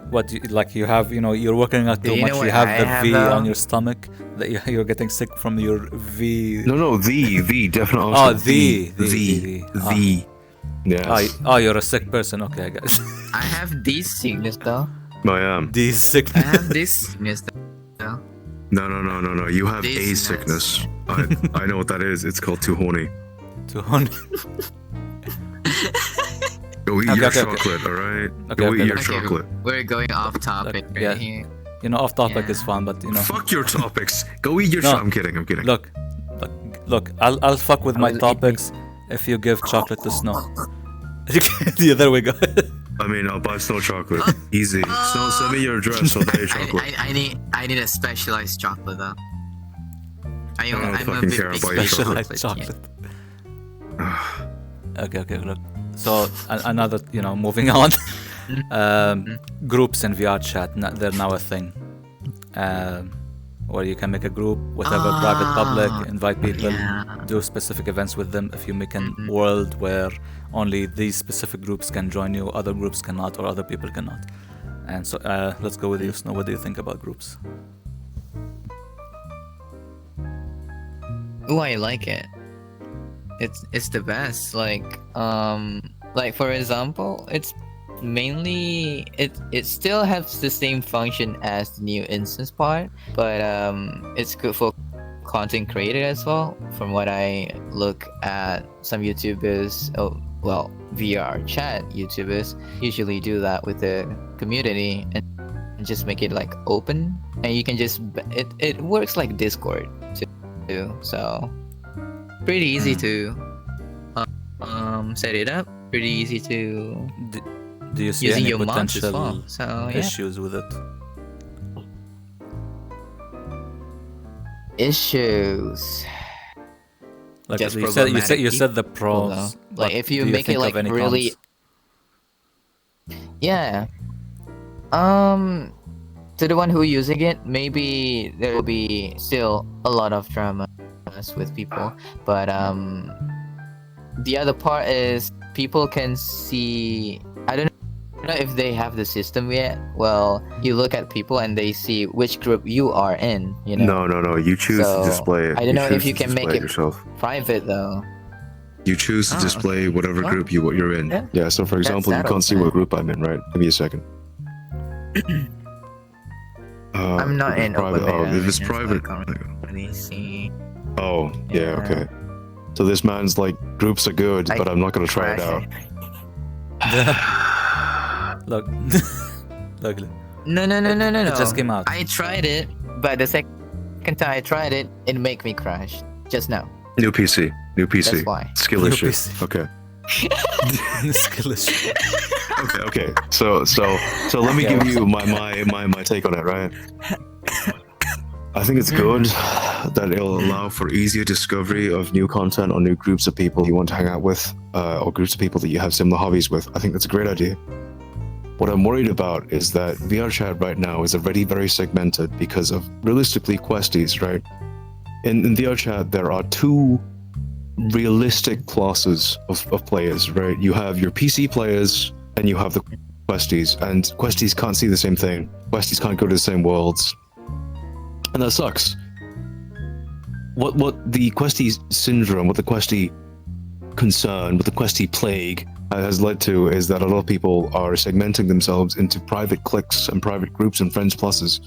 What you have? You're working out Do too you much. know You what have I the have, V though? on your stomach. That you're getting sick from your V. No. The definite Oh, article. the. Yes. Oh, you're a sick person. Okay, I got it. I have this sickness though. I am. D I sickness. have this sickness though. No. You have This a is- sickness. I know what that is. It's called too horny. Too horny. Go eat Okay, your okay. chocolate, alright? Okay, Go okay, eat your okay. chocolate. We're going off topic right yeah. here. Off topic Yeah. is fun, but Fuck your topics. Go eat your No. I'm kidding. Look. I'll fuck with my will eat topics if you give chocolate to Snow. Yeah, there we go. I mean, I'll buy Snow chocolate. Easy. Snow, send me your address. I'll buy your chocolate. I need a specialized chocolate though. don't I'm a fucking bit care big about your Specialized chocolate. Okay, look. So another, moving on. Groups in VRChat, they're now a thing. Where you can make a group, whatever, private, public, invite people, do specific events with them. If you make a world where only these specific groups can join you, other groups cannot, or other people cannot. And so let's go with you, Snow. What do you think about groups? Oh, I like it. It's the best. Like for example, it's mainly it still has the same function as the new instance part, but it's good for content creator as well. From what I look at, some YouTubers, VRChat YouTubers usually do that with the community and just make it like open, and you can just it works like Discord too. So pretty easy to set it up. Pretty easy to Do you see using any your mods as potential well. So yeah. issues with it? Issues. Like Just you problematic said the people, pros. though. Like but if you do make think it of like any really, cons? yeah. To the one who using it, maybe there will be still a lot of dramas with people, but the other part is people can see. I don't know if they have the system yet. Well, you look at people and they see which group you are in. You know. No. You choose So, to display it. I don't know if choose you to can make display it yourself. private though. You choose to display whatever Well, group you're in. yeah. So for example, you that can't see open. what group I'm in, right? Give me a second. I'm not if it's in private. open Oh, beta, if it's so I private. can't really see. Oh, yeah, Yeah. okay. So this man's like, groups are good, I but I'm not gonna try it out. Look, look. No. It just came out. I tried it, but the second time I tried it, it make me crash. Just now. New PC. That's why. Skill New issue. PC. Okay. Skill issue. Okay. So let me give you my take on it, right? I think it's good that it'll allow for easier discovery of new content or new groups of people you want to hang out with, or groups of people that you have similar hobbies with. I think that's a great idea. What I'm worried about is that VRChat right now is already very segmented because of realistically questies, right? In VRChat, there are two realistic classes of players, right? You have your PC players and you have the questies, and questies can't see the same thing. Questies can't go to the same worlds. And that sucks. What the questie syndrome, what the questie concern, what the questie plague has led to is that a lot of people are segmenting themselves into private cliques and private groups and friends pluses.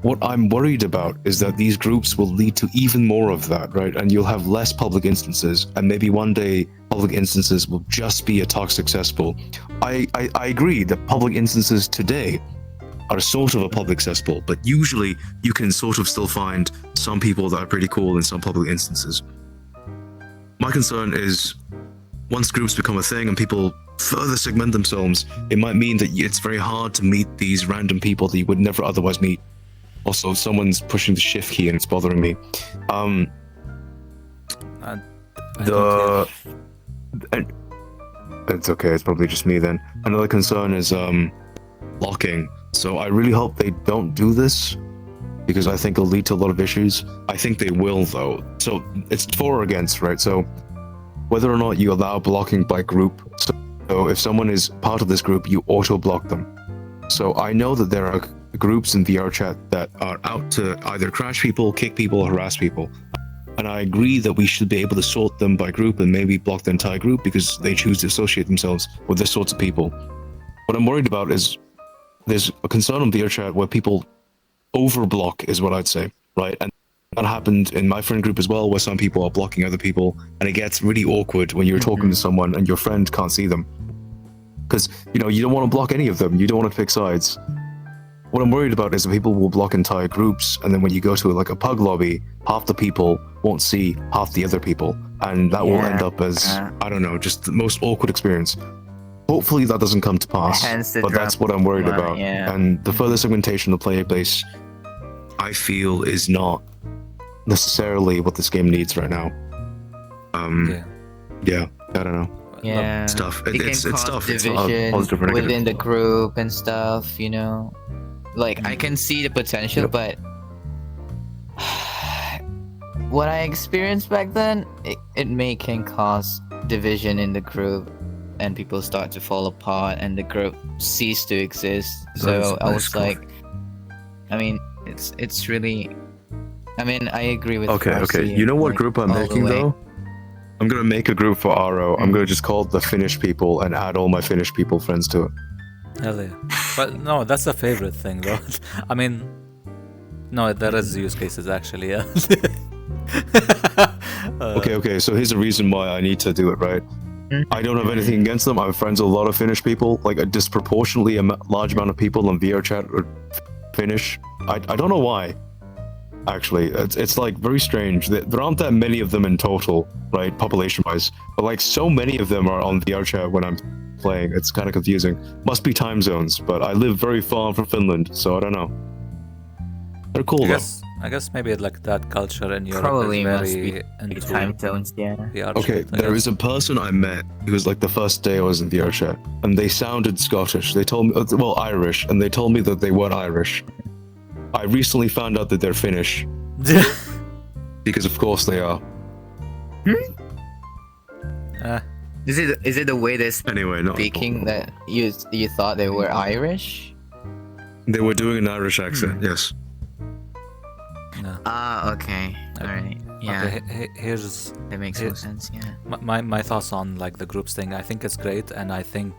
What I'm worried about is that these groups will lead to even more of that, right? And you'll have less public instances, and maybe one day public instances will just be a toxic cesspool. I agree that public instances today are sort of a public cesspool, but usually you can sort of still find some people that are pretty cool in some public instances. My concern is once groups become a thing and people further segment themselves, it might mean that it's very hard to meet these random people that you would never otherwise meet. Also, someone's pushing the shift key and it's bothering me. It's okay, it's probably just me then. Another concern is locking. So I really hope they don't do this, because I think it'll lead to a lot of issues. I think they will though. So it's for or against, right? So whether or not you allow blocking by group. So if someone is part of this group, you auto-block them. So I know that there are groups in VRChat that are out to either crash people, kick people, or harass people. And I agree that we should be able to sort them by group and maybe block the entire group because they choose to associate themselves with this sorts of people. What I'm worried about is there's a concern on VRChat where people overblock is what I'd say, right? And that happened in my friend group as well, where some people are blocking other people, and it gets really awkward when you're talking to someone and your friend can't see them. Because, you know, you don't want to block any of them, you don't want to pick sides. What I'm worried about is that people will block entire groups, and then when you go to like a pug lobby, half the people won't see half the other people, and that will end up as, I don't know, just the most awkward experience. Hopefully that doesn't come to pass, but that's what I'm worried about. And the further segmentation of the player base, I feel, is not necessarily what this game needs right now. Yeah, I don't know. Yeah, it's tough. It's tough. It's division within the group and stuff, you know. Like, I can see the potential, but what I experienced back then, it can cause division in the group, and people start to fall apart, and the group cease to exist. So I was like, I mean, it's really, I mean, I agree with. Okay. You know what group I'm making though? I'm gonna make a group for RO. I'm gonna just call it the Finnish people and add all my Finnish people friends to it. Hell yeah. But no, that's a favorite thing though. I mean, no, there is use cases actually, yeah. Okay, so here's the reason why I need to do it, right? I don't have anything against them. I'm friends with a lot of Finnish people, like a disproportionately large amount of people on VRChat are Finnish. I don't know why, actually. It's like very strange. There aren't that many of them in total, right, population-wise, but like so many of them are on VRChat when I'm playing. It's kind of confusing. Must be time zones, but I live very far from Finland, so I don't know. They're cool though. I guess maybe like that culture in Europe Probably is must very be into time zones, yeah. Okay, there is a person I met. It was like the first day I was in VRChat, and they sounded Scottish. They told me, well, Irish, and they told me that they weren't Irish. I recently found out that they're Finnish. Because of course they are. Is it the way they're speaking that you thought they were Irish? They were doing an Irish accent, yes. Okay. Alright. Yeah. Okay, here's that makes more sense, yeah. My thoughts on like the groups thing. I think it's great, and I think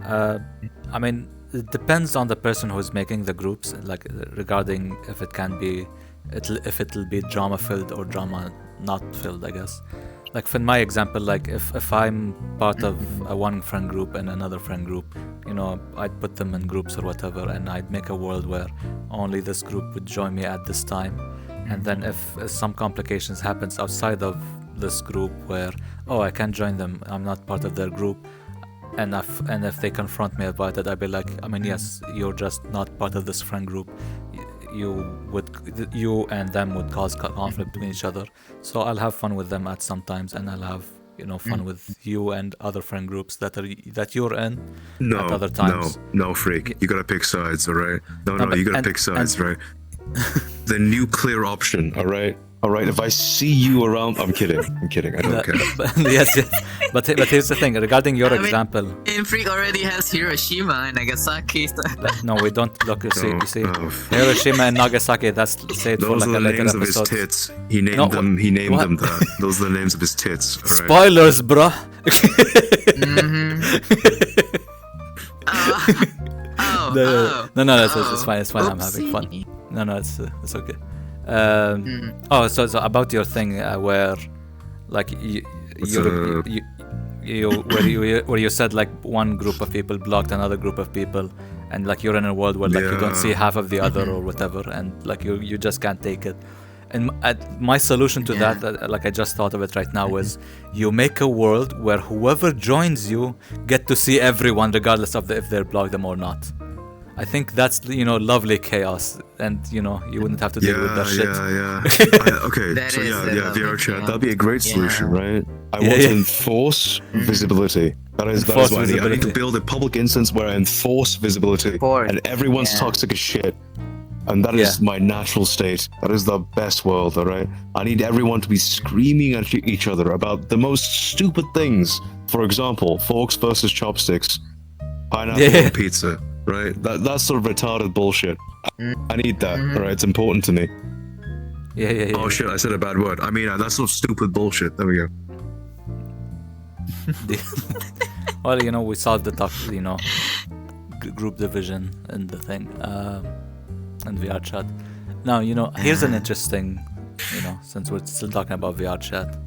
I mean, it depends on the person who's making the groups, like regarding if it can be if it'll be drama filled or drama not filled, I guess. Like for my example, like if I'm part of a one friend group and another friend group, you know, I'd put them in groups or whatever, and I'd make a world where only this group would join me at this time. And then if some complications happens outside of this group where, oh, I can't join them, I'm not part of their group, and if they confront me about it, I'd be like, I mean, yes, you're just not part of this friend group. You and them would cause conflict between each other. So I'll have fun with them at some times, and I'll have fun with you and other friend groups that you're in No, at other times. no, freak. You gotta pick sides, all right? No, but- you gotta pick sides, right? The nuclear option, all right? All right, if I see you around, I'm kidding. I don't care. Yes. But here's the thing regarding your example. And Freak already has Hiroshima and Nagasaki. No, we don't look. You see, Oh. Hiroshima and Nagasaki. That's saved for Those like are a the later names of episode. his tits. He named No, them. He named what? them that. Those are the names of his tits. All right. Spoilers, bruh. No, it's fine. It's fine. I'm having fun. No, it's okay. So about your thing where, like, where you said like one group of people blocked another group of people, and like you're in a world where like you don't see half of the other or whatever, and like you just can't take it. And my solution to that, like I just thought of it right now, is you make a world where whoever joins you get to see everyone, regardless of if they're blocked them or not. I think that's lovely chaos, and you wouldn't have to deal with that shit. Okay, That so is VRChat, that'd be a great solution, right? I Yeah, want to yeah. enforce visibility. That is Enforce what I need. I need to visibility. build a public instance where I enforce visibility, and everyone's toxic as shit. And that is my natural state. That is the best world, all right? I need everyone to be screaming at each other about the most stupid things. For example, forks versus chopsticks, pineapple on pizza, right? That's sort of retarded bullshit. I need that, all right? It's important to me. Yeah. Oh shit, I said a bad word. I mean, that's sort of stupid bullshit. There we go. Well, we solved the group division and the thing. And VRChat. Now, here's an interesting, since we're still talking about VRChat.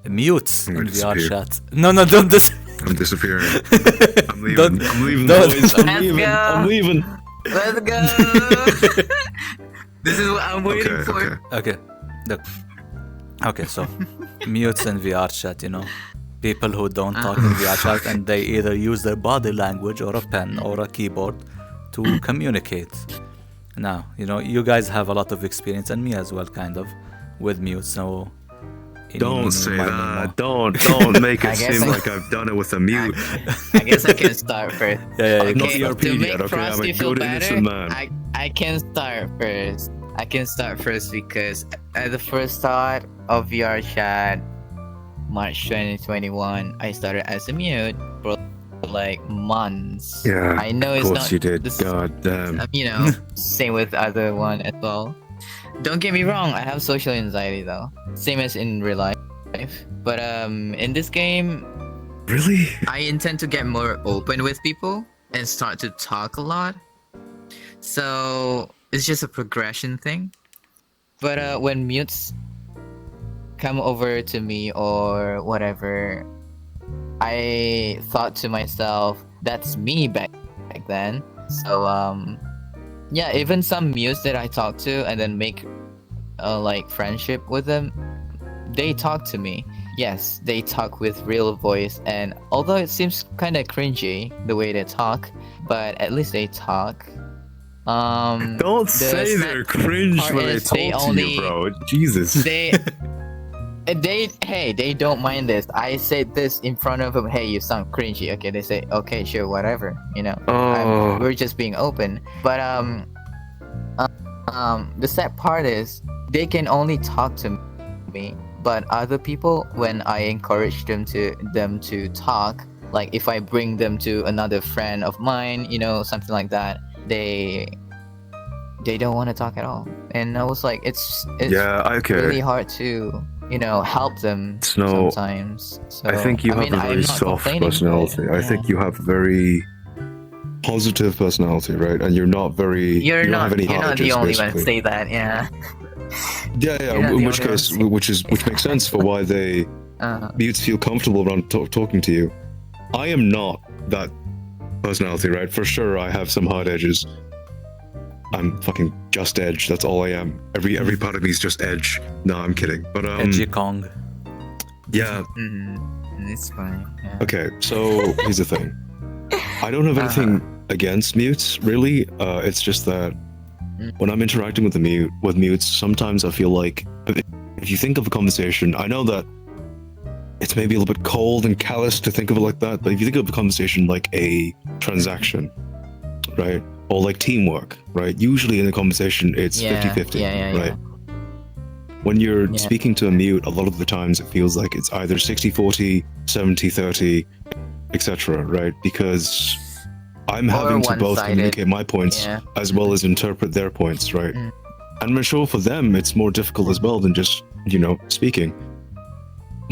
Mutes in VRChat. No, don't I'm disappearing. I'm leaving. Don't- I'm leaving. don't- Boys. I'm Let's leaving. go. I'm leaving. Let's go. This is what I'm waiting for. Okay. Okay, look. Okay, so mutes in VRChat, people who don't talk in VRChat, and they either use their body language or a pen or a keyboard to communicate. Now, you guys have a lot of experience, and me as well, kind of, with mute. So Don't say that. Don't make it seem like I've done it with a mute. I guess I can start first. Yeah. I'm not Okay, ERP to make yet, okay? I'm a Frosty feel good better, innocent man. I can start first. Because at the first start of VRChat, March 2021, I started as a mute for like months. Yeah, I know of it's course not you did. this- God damn. Same with other one as well. Don't get me wrong, I have social anxiety though, same as in real life. But in this game, Really? I intend to get more open with people and start to talk a lot. So it's just a progression thing. But when mutes come over to me or whatever, I thought to myself, that's me back then. So yeah, even some mutes that I talk to and then make like friendship with them, they talk to me. Yes, they talk with real voice, and although it seems kind of cringy the way they talk, but at least they talk. Don't say they're cringe part when they is they talk to only- you, bro. Jesus. They they don't mind this. I say this in front of them. Hey, you sound cringy. Okay, they say okay, sure, whatever. Oh. We're just being open. But the sad part is they can only talk to me. But other people, when I encourage them to talk, like if I bring them to another friend of mine, something like that, they don't want to talk at all. And I was like, it's Yeah, okay. really hard to help them No, sometimes. So, I think you have mean, a I'm very not soft complaining, but, personality. I think you have a very positive personality, right? And you're not very. you're you don't not have any you're not edges, the only one to basically. say that. Yeah. Yeah. you're not In the which only one case, to say- which makes sense for why they mutes feel comfortable around talking to you. I am not that personality, right? For sure, I have some hard edges. I'm fucking just edge. That's all I am. Every part of me is just edge. No, I'm kidding. But Edgy Kong. yeah. It's fine. Yeah. Okay, so here's the thing. I don't have anything against mutes, really. It's just that when I'm interacting with mutes, sometimes I feel like if you think of a conversation, I know that it's maybe a little bit cold and callous to think of it like that. But if you think of a conversation like a transaction, right? Or like teamwork, right? Usually in a conversation, it's 50-50, right? When you're speaking to a mute, a lot of the times it feels like it's either 60-40, 70-30, etc., right? Because I'm having to both communicate my points as well as interpret their points, right? And I'm sure for them, it's more difficult as well than just, speaking.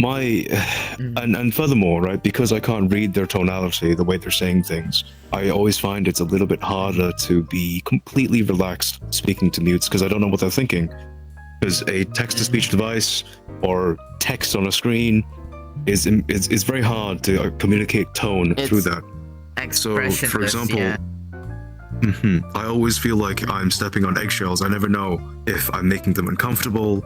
And furthermore, right, because I can't read their tonality, the way they're saying things, I always find it's a little bit harder to be completely relaxed speaking to mutes because I don't know what they're thinking. Because a text-to-speech device or text on a screen is very hard to communicate tone through that. So, for example, I always feel like I'm stepping on eggshells. I never know if I'm making them uncomfortable.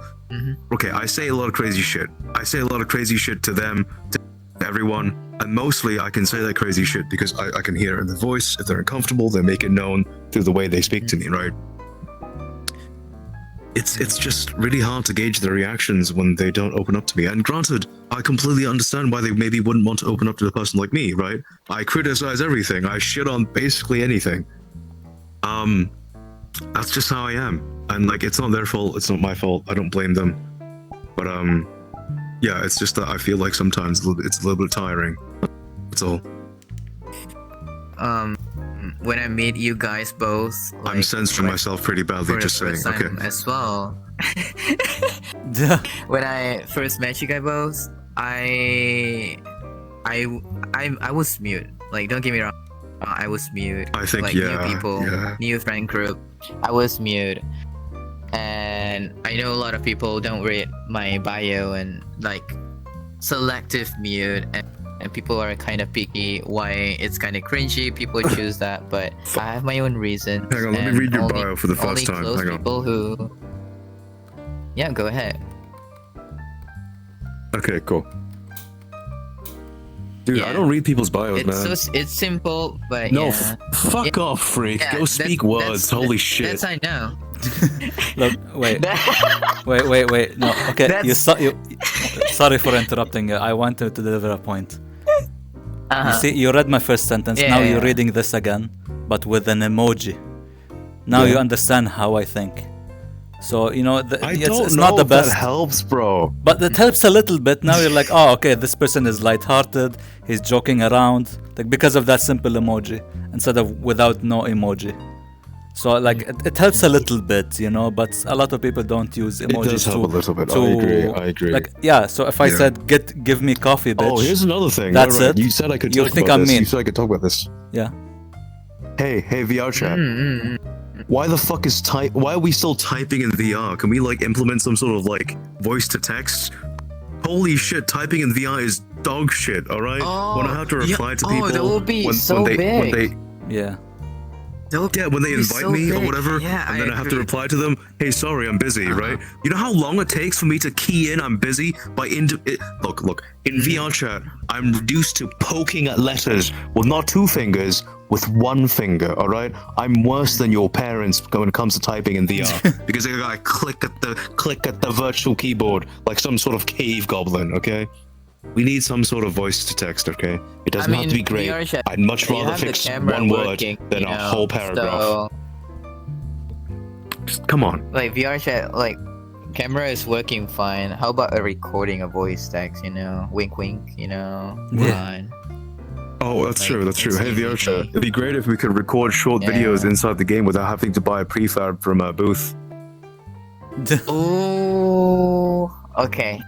Okay, I say a lot of crazy shit. I say a lot of crazy shit to them, to everyone, and mostly I can say that crazy shit because I can hear it in their voice. If they're uncomfortable, they make it known through the way they speak to me, right? It's just really hard to gauge their reactions when they don't open up to me. And granted, I completely understand why they maybe wouldn't want to open up to a person like me, right? I criticize everything. I shit on basically anything. That's just how I am. And like, it's not their fault. It's not my fault. I don't blame them. But yeah, it's just that I feel like sometimes it's a little bit tiring. That's all. When I meet you guys both, I'm censoring myself pretty badly just saying. Okay. As well. When I first met you guys both, I was mute. Like, don't get me wrong, I was mute. I think like, new people, new friend group. I was mute, and I know a lot of people don't read my bio and like selective mute and people are kind of picky why it's kind of cringy. People choose that, but I have my own reason. Hang on, let me read your bio for the first time. Hang on. People who... Yeah, go ahead. Okay, cool. Dude, I don't read people's bios, man. It's simple, but no, fuck off, freak. Go speak words. Holy shit. That's I know. Look, wait. No, okay. Sorry for interrupting. I wanted to deliver a point. You see, you read my first sentence. Now you're reading this again, but with an emoji. Now you understand how I think. So, it's not the best. That helps, bro. But it helps a little bit. Now you're like, oh, okay, this person is lighthearted. He's joking around. Like, because of that simple emoji instead of without no emoji. So, like, it helps a little bit, but a lot of people don't use emojis. It does help a little bit. I agree. Like, so if I said, give me coffee, bitch. Oh, here's another thing. That's it. You said I could talk about this. You said I could talk about this. Yeah. Hey, VRChat. Why the fuck why are we still typing in VR? Can we like implement some sort of like voice to text? Holy shit, typing in VR is dog shit, alright? When I have to reply to people that will be when they when they invite me or whatever, and then I have to reply to them, hey, sorry, I'm busy, right? You know how long it takes for me to key in I'm busy by look, in VRChat, I'm reduced to poking at letters with not two fingers, with one finger, all right? I'm worse than your parents when it comes to typing in VR because I gotta click at the virtual keyboard like some sort of cave goblin, okay? We need some sort of voice to text, okay? It doesn't have to be great. I'd much rather fix one word than a whole paragraph. So, just come on. Like VRChat, like camera is working fine. How about a recording a voice text? Wink, wink. On. Oh, that's true. That's true. Hey, VRChat, it'd be great if we could record short videos inside the game without having to buy a prefab from a booth. Oh, okay.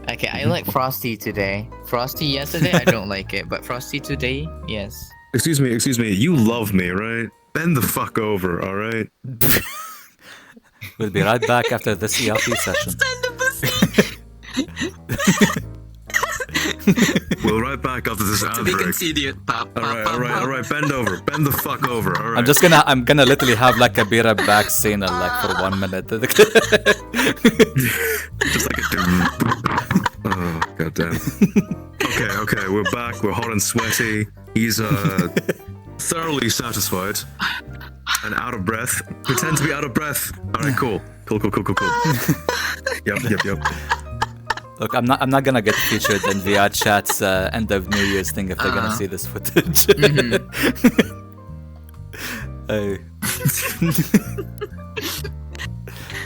Okay, I like Frosty today. Frosty yesterday, I don't like it, but Frosty today, yes. Excuse me. You love me, right? Bend the fuck over, all right? We'll be right back after this ERP session. We'll right back after this ad break. All right. Bend over. Bend the fuck over. All right. I'm gonna literally have like a be right back scene like for 1 minute. Just like a oh, goddamn. Okay, we're back. We're hot and sweaty. He's thoroughly satisfied and out of breath. Pretend to be out of breath. All right, cool. Yep. Look, I'm not gonna get featured in VRChat's end of New Year's thing if they're gonna see this footage. Hey.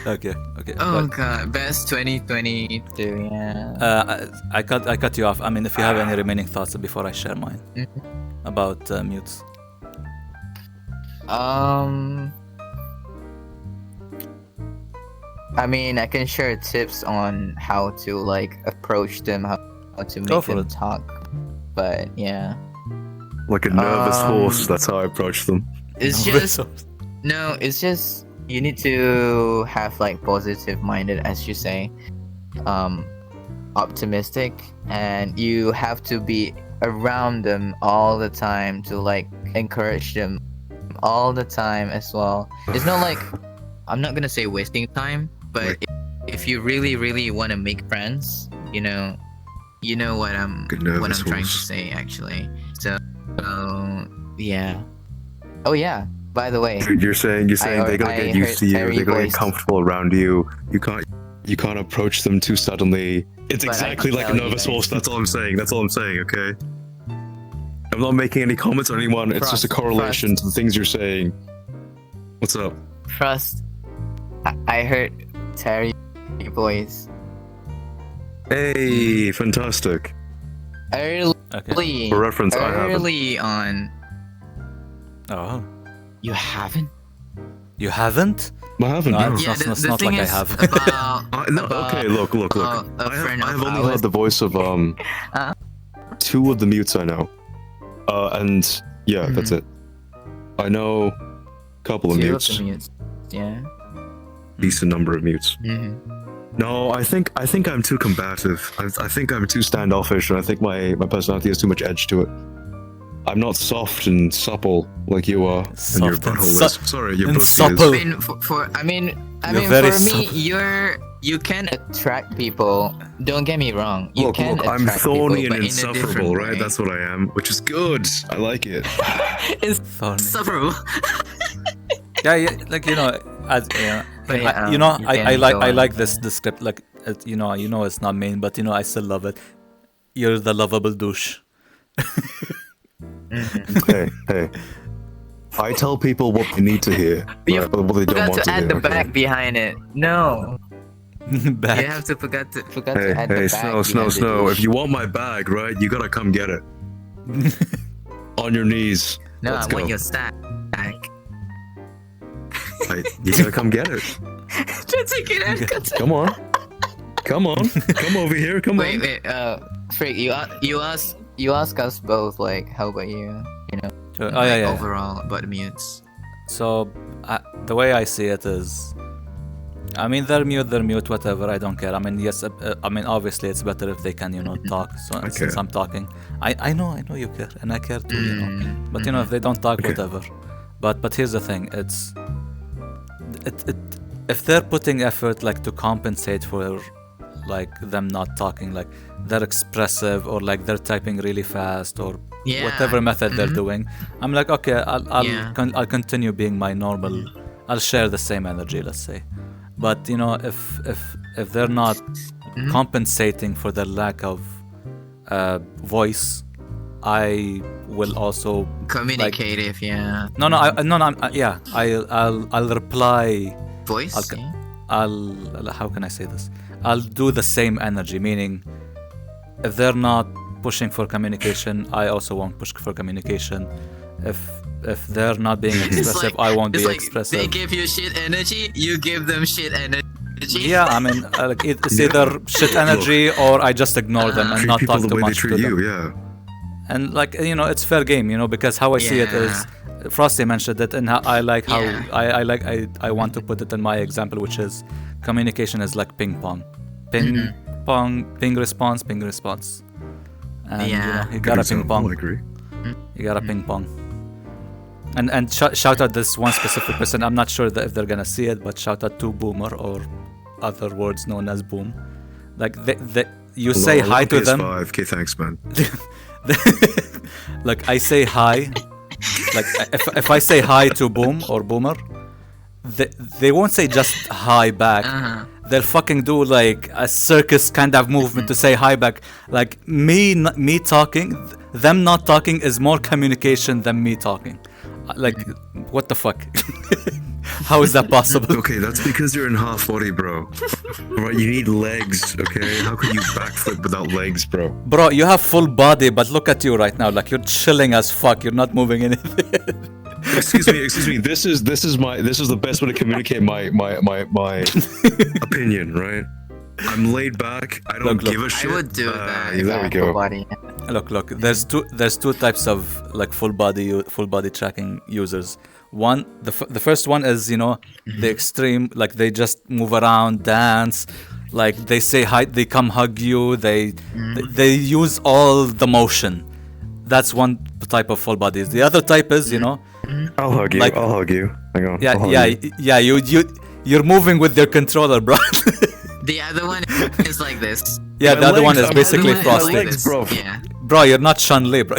Okay. Oh god, best 2022. Yeah. I cut you off. I mean, if you have any remaining thoughts before I share mine about mutes. I mean, I can share tips on how to like approach them, how to make them talk. But yeah, like a nervous horse. That's how I approach them. It's just it's just you need to have like positive minded, as you say, optimistic, and you have to be around them all the time to like encourage them all the time as well. It's not like, I'm not gonna say wasting time, but if you really want to make friends, you know what I'm trying to say actually. So yeah. Oh yeah. By the way, you're saying they gotta get used to you. They're gonna get comfortable around you. You can't approach them too suddenly. It's exactly like a nervous horse. That's all I'm saying. Okay. I'm not making any comments on anyone. It's just a correlation to the things you're saying. What's up? Trust. I heard Terry voice. Hey, fantastic. Early. For reference, early on. Oh. You haven't? You haven't? I haven't. No, Yeah, it's not like I have. Okay, look. I have only heard the voice of two of the mutes I know. And yeah, that's it. I know a couple of mutes. Yeah. Decent number of mutes. No, I think I'm too combative. I think I'm too standoffish, and I think my personality has too much edge to it. I'm not soft and supple like you are, and your butthole is. Sorry, your pussy is. I mean, for me, you can attract people. Don't get me wrong. Look, I'm thorny and insufferable, right? That's what I am, which is good. I like it. It's insufferable. Yeah, like I like this script. Like it's not main, but I still love it. You're the lovable douche. Hey. I tell people what they need to hear, but what they don't want to hear. Add the back behind it. No. Back. You have to forget to add the back. Snow. If you want my bag, right, you gotta come get it. On your knees. No, Let's I want go. your stack. You gotta come get it. Just take it out. Come on. Come over here. Come on. Wait. Freak, you ask us both, like, how about you? Overall about the mutes. So the way I see it is, I mean, they're mute, whatever. I don't care. I mean, yes. I mean, obviously, it's better if they can, talk. So since I'm talking, I know you care, and I care too, But if they don't talk, whatever. But here's the thing: if they're putting effort, like, to compensate for, like, them not talking, like they're expressive or like they're typing really fast or whatever method they're doing, I'm like, okay, I'll continue being my normal. I'll share the same energy, let's say. But if they're not compensating for their lack of voice, I will also communicative. I'll reply voice. I'll how can I say this? I'll do the same energy, meaning if they're not pushing for communication, I also won't push for communication. If they're not being expressive, I won't be expressive. They give you shit energy, you give them shit energy. Yeah, I mean, it's either shit energy or I just ignore them and not talk too much to them. Yeah. And like, it's fair game, because how I see it is, Frosty mentioned it, and I like how I want to put it in my example, which is communication is like ping pong, ping response, and you gotta ping pong. I agree. You gotta ping pong. And shout out this one specific person. I'm not sure if they're gonna see it, but shout out to Boomer, or other words known as Boom. Like you say hi to them. Okay, thanks, man. Like, I say hi. Like, if I say hi to Boom or Boomer, they won't say just hi back. they'll fucking do like a circus kind of movement to say hi back. Like me talking, them not talking is more communication than me talking. Like, what the fuck? How is that possible? Okay, that's because you're in half body, bro. Right, you need legs, okay? How could you backflip without legs, bro? Bro, you have full body, but look at you right now. Like, you're chilling as fuck. You're not moving anything. Excuse me. This is the best way to communicate my opinion, right? I'm laid back. I don't give a shit. I would do that. There we go. Body. Look. There's two types of like full body tracking users. One, the first one is, you know, the extreme, like they just move around, dance, like they say hi, they come hug you, they use all the motion. That's one type of full bodies. The other type is, you know, I'll hug you. Like, I'll hug you. Hang on. Yeah. You're moving with your controller, bro. The other one is like this. Yeah, the other one is basically Like frosting. this. bro. Yeah. Bro, you're not Chun-Li, bro.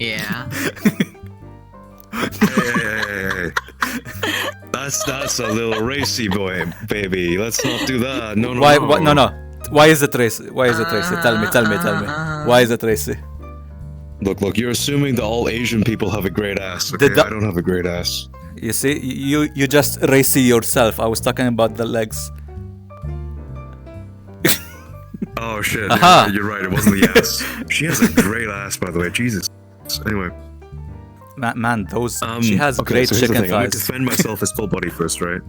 Yeah. Hey. That's a little racy boy, baby. Let's not do that. No. Why? No. Why is it racy? Tell me. Why is it racy? Look. You're assuming that all Asian people have a great ass. Okay, I don't have a great ass. You see, you just racy yourself. I was talking about the legs. Oh shit! Aha. You're right. It wasn't the ass. She has a great ass, by the way. Jesus. Anyway. Man, those she has okay, great so here's the chicken thing. I'm gonna thighs. defend myself as full body first, right?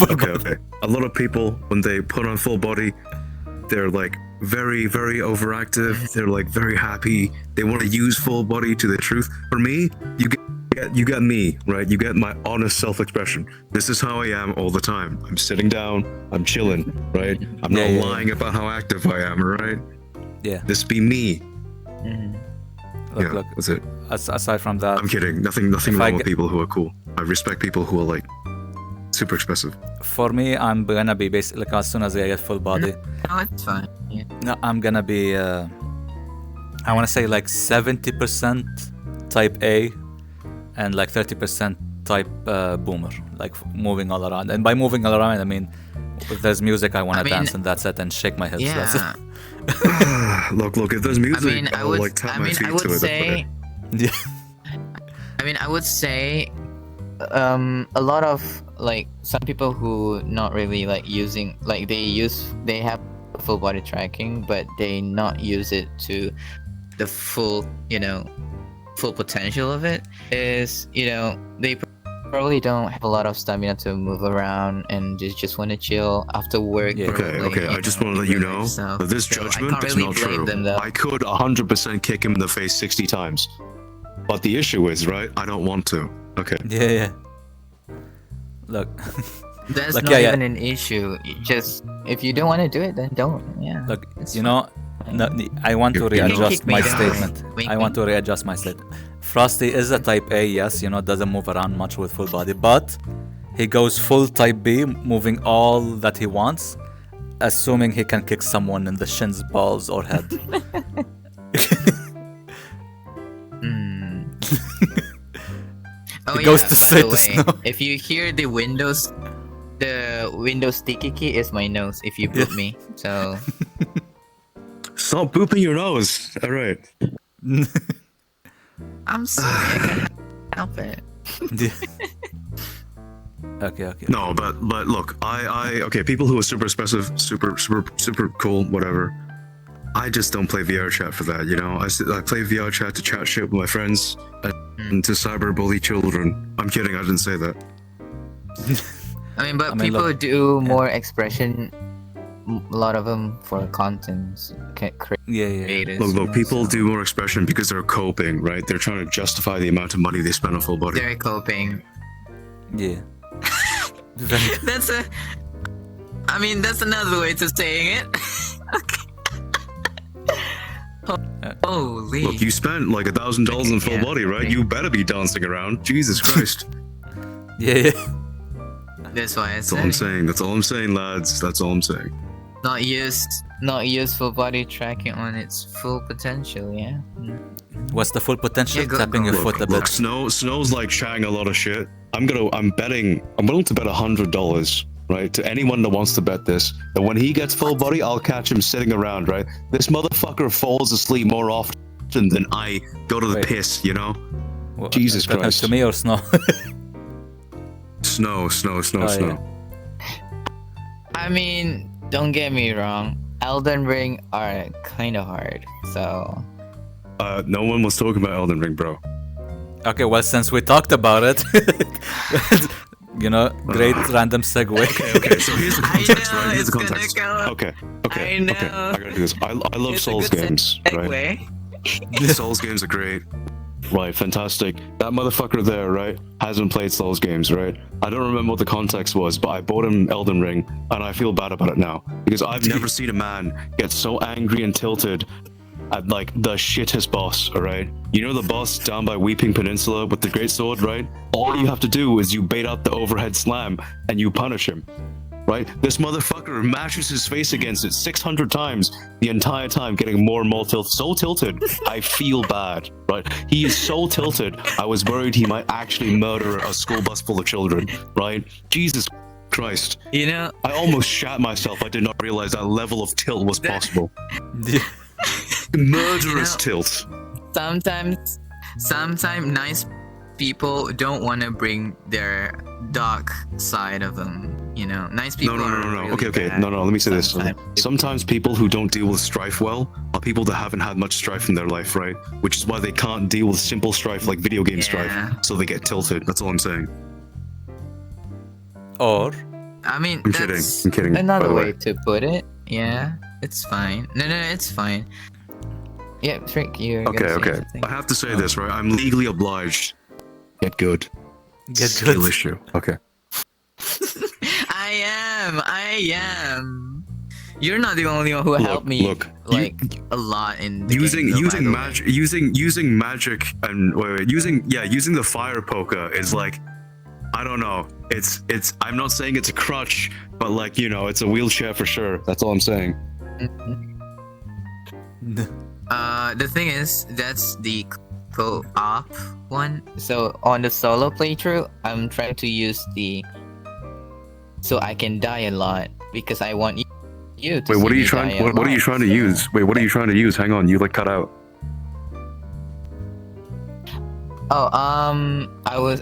Okay. A lot of people, when they put on full body, they're like very, very overactive. They're like very happy. They want to use full body to the truth. For me, you get me, right? You get my honest self-expression. This is how I am all the time. I'm sitting down. I'm chilling, right? I'm not lying about how active I am, right? Yeah. This be me. Look. That's it. Aside from that, I'm kidding. Nothing wrong with people who are cool. I respect people who are like super expressive. for me, I'm gonna be basically like, as soon as I get full body. No, it's fine. Yeah. No, I'm gonna be. I want to say like 70% type A, and like 30% type boomer, like moving all around. And by moving all around, I mean if there's music, I want to dance, and that's it, and shake my hips. Yeah. That's it. Look, if there's music, I would, like tap my feet I would to it. say, Yeah. I would say, a lot of like some people who not really like using, like they have full body tracking, but they not use it to the full, full potential of it. Is they probably don't have a lot of stamina to move around and just want to chill after work. Yeah. Okay. I just want to let you know that this judgment is not true. I could 100% kick him in the face 60 times. But the issue is, right, I don't want to. Okay. Yeah. Look. That's like, not yeah, even an issue. Just if you don't want to do it, then don't. Yeah. Look, It's no, I want to readjust kick me my down. statement. Wink, I want to readjust my statement. Frosty is a type A, yes, doesn't move around much with full body, but he goes full type B, moving all that he wants, assuming he can kick someone in the shins, balls, or head. Oh, It goes to straight by to the way, snow. if you hear the Windows sticky key is my nose if you boot me. So Stop booping your nose. All right. I'm sorry, I can't help it. Okay. No, but look, I okay, people who are super expressive, super cool, whatever. I just don't play VRChat for that, I play VRChat to chat shit with my friends and to cyberbully children. I'm kidding, I didn't say that. But people look, do more expression, a lot of them for content Yeah. creators. Look, people do more expression because they're coping, right? They're trying to justify the amount of money they spend on full body. They're coping. Yeah. That's another way to saying it. Holy. Look, you spent like $1,000 on full body, right? You better be dancing around. Jesus Christ. Yeah. That's why I That's all said I'm it. saying. That's all I'm saying, lads. That's all I'm saying. Not use full body tracking on its full potential. Yeah. What's the full potential? Yeah, go- Tapping go. your foot a Look, bit. Snow's like chatting a lot of shit. I'm willing to bet $100 right? To anyone that wants to bet this, that when he gets full body, I'll catch him sitting around, right? This motherfucker falls asleep more often than I go to the piss, you know? Well, Jesus Christ. To me or Snow? Snow. Yeah. I mean, don't get me wrong. Elden Ring are kind of hard, so. No one was talking about Elden Ring, bro. Okay, well, since we talked about it, you know, great random segue. Okay. So here's the context, right? Here's the it's context. gonna go. Okay. I know. I gotta do this. I love It's a Souls good games, right? segue. Souls games are great. Right, fantastic. That motherfucker there, right, hasn't played Souls games, right? I don't remember what the context was, but I bought him Elden Ring, and I feel bad about it now. Because I've never seen a man get so angry and tilted at, like, the shittest boss, alright? You know the boss down by Weeping Peninsula with the great sword, right? All you have to do is you bait out the overhead slam, and you punish him. Right? This motherfucker mashes his face against it 600 times the entire time, getting more and more tilted. So tilted, I feel bad. Right? He is so tilted, I was worried he might actually murder a school bus full of children. Right? Jesus Christ. You know, I almost shat myself. I did not realize that level of tilt was possible. Murderous tilt. sometimes nice people don't want to bring their dark side of them. You know, nice people. No. Really Okay. bad No. Let me say this. sometimes. Sometimes people who don't deal with strife well are people that haven't had much strife in their life, right? Which is why they can't deal with simple strife like video game Yeah. strife. So they get tilted. That's all I'm saying. Or, I mean, I'm kidding. that's I'm kidding. another by the way to put it. Yeah, it's fine. No, it's fine. Yeah, Frick, you're Okay. gonna say something. I have to say this, right? I'm legally obliged. Get good. get Skill good. issue. Okay. I am. You're not the only one who helped me look, like a lot in the Using game, though, by using the way. magic using magic and using the fire poker is like, I don't know. It's I'm not saying it's a crutch, but like, you know, it's a wheelchair for sure. That's all I'm saying. The thing is, that's the co-op one. So on the solo playthrough, I'm trying to use so I can die a lot because I want you to Wait, what see are you me trying? die a What are you lot, trying to so- use? Wait, what are you trying to use? Hang on, you like cut out. Oh,